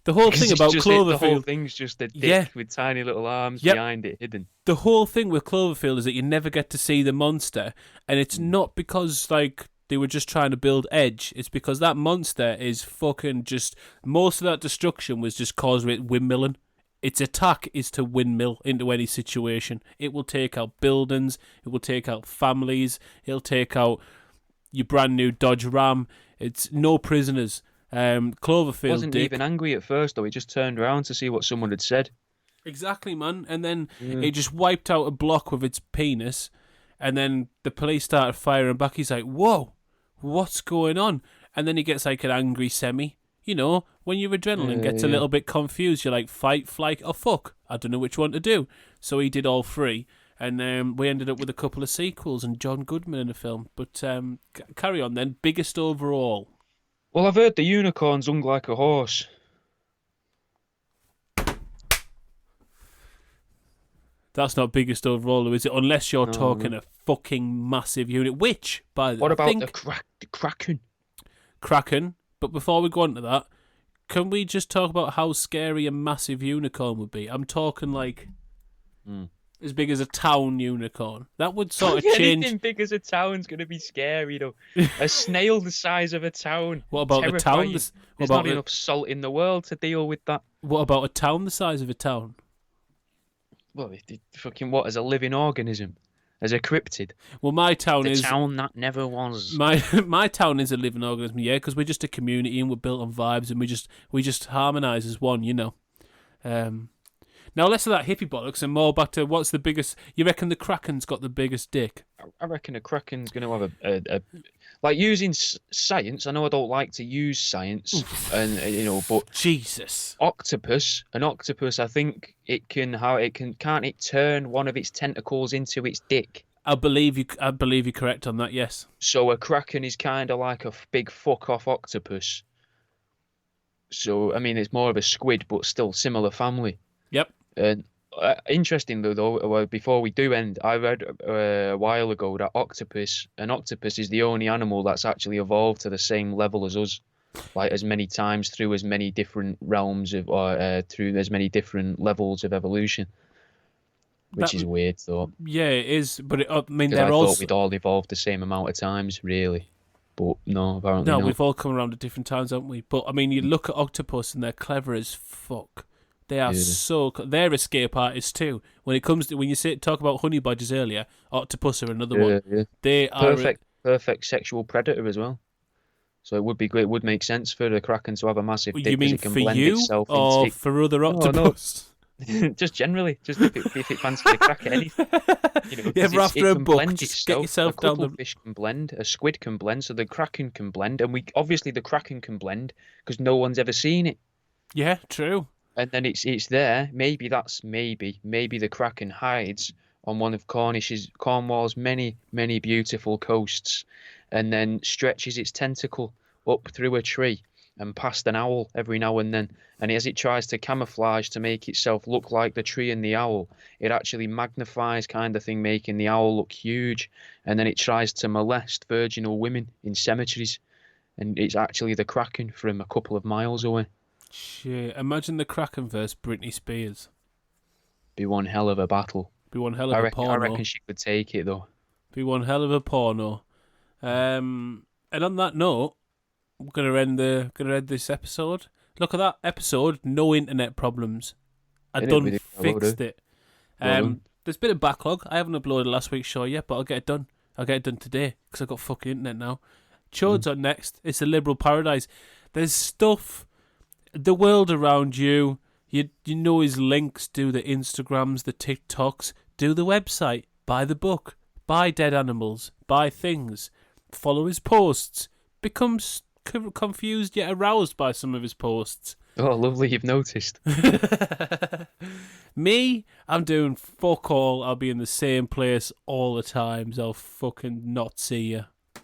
The whole thing about Cloverfield... The whole thing's just a dick with tiny little arms behind it hidden. The whole thing with Cloverfield is that you never get to see the monster, and it's not because, like, they were just trying to build edge. It's because that monster is fucking just... Most of that destruction was just caused with windmilling. Its attack is to windmill into any situation. It will take out buildings. It will take out families. It'll take out your brand new Dodge Ram. It's no prisoners. Cloverfield wasn't even angry at first, though. He just turned around to see what someone had said. Exactly, man. And then it just wiped out a block with its penis. And then the police started firing back. He's like, "Whoa, what's going on?" And then he gets like an angry semi. You know, when your adrenaline gets a little bit confused, you're like, fight, flight, or fuck. I don't know which one to do. So he did all 3. And we ended up with a couple of sequels and John Goodman in the film. But carry on then. Biggest overall. Well, I've heard the unicorns hung like a horse. That's not biggest overall, though, is it? Unless you're talking a fucking massive unit. Which, by the way... What about the Kraken? Kraken. But before we go on to that, can we just talk about how scary a massive unicorn would be? I'm talking like... as big as a town unicorn. That would sort of change. Anything big as a town's going to be scary, though. A snail the size of a town. What about the town? Terrifying. There's not the- enough salt in the world to deal with that. What about a town the size of a town? Well, fucking what? As a living organism? As a cryptid? Well, my town The is town that never was. my town is a living organism. Yeah, because we're just a community and we're built on vibes and we just harmonise as one. You know. Now less of that hippie bollocks and more back to what's the biggest. You reckon the Kraken's got the biggest dick? I reckon a Kraken's going to have a like using science. I know I don't like to use science, and but Jesus. an octopus. I think can't it turn one of its tentacles into its dick? I believe you're correct on that. Yes. So a Kraken is kind of like a big fuck off octopus. So I mean, it's more of a squid, but still similar family. Yep. And interesting though, before we do end, I read a while ago that an octopus is the only animal that's actually evolved to the same level as us, like as many times through as many different realms through as many different levels of evolution, which is weird thought. Yeah, it is. But I mean, I thought we'd all evolved the same amount of times, really. But no, apparently not. We've all come around at different times, haven't we? But I mean, you look at octopus and they're clever as fuck. They are they're escape artists too. When you talk about honey badgers earlier, octopus are another one. Yeah. They are perfect sexual predator as well. So it would be great. It would make sense for the Kraken to have a massive dick. You mean it can for blend you itself or for other octopus? No. Just generally, just if it fancies a crack at anything. After a book, just get yourself down. A fish can blend, a squid can blend, so the Kraken can blend, and the Kraken can blend because no one's ever seen it. Yeah, true. And then it's there. Maybe the Kraken hides on one of Cornwall's many beautiful coasts, and then stretches its tentacle up through a tree and past an owl every now and then. And as it tries to camouflage to make itself look like the tree and the owl, it actually magnifies, kind of thing, making the owl look huge. And then it tries to molest virginal women in cemeteries, and it's actually the Kraken from a couple of miles away. Shit, imagine the Kraken versus Britney Spears. Be one hell of a battle. Be one hell of a porno. I reckon she could take it, though. Be one hell of a porno. And on that note, we're gonna end this episode. Look at that episode, no internet problems. I done fixed it. There's been a backlog. I haven't uploaded last week's show yet, but I'll get it done. I'll get it done today because I've got fucking internet now. Chode's on next. It's a liberal paradise. There's stuff. The world around you. You know his links. Do the Instagrams, the TikToks. Do the website. Buy the book. Buy dead animals. Buy things. Follow his posts. Become confused yet aroused by some of his posts. Oh, lovely, you've noticed. Me, I'm doing fuck all. I'll be in the same place all the time, so I'll fucking not see you.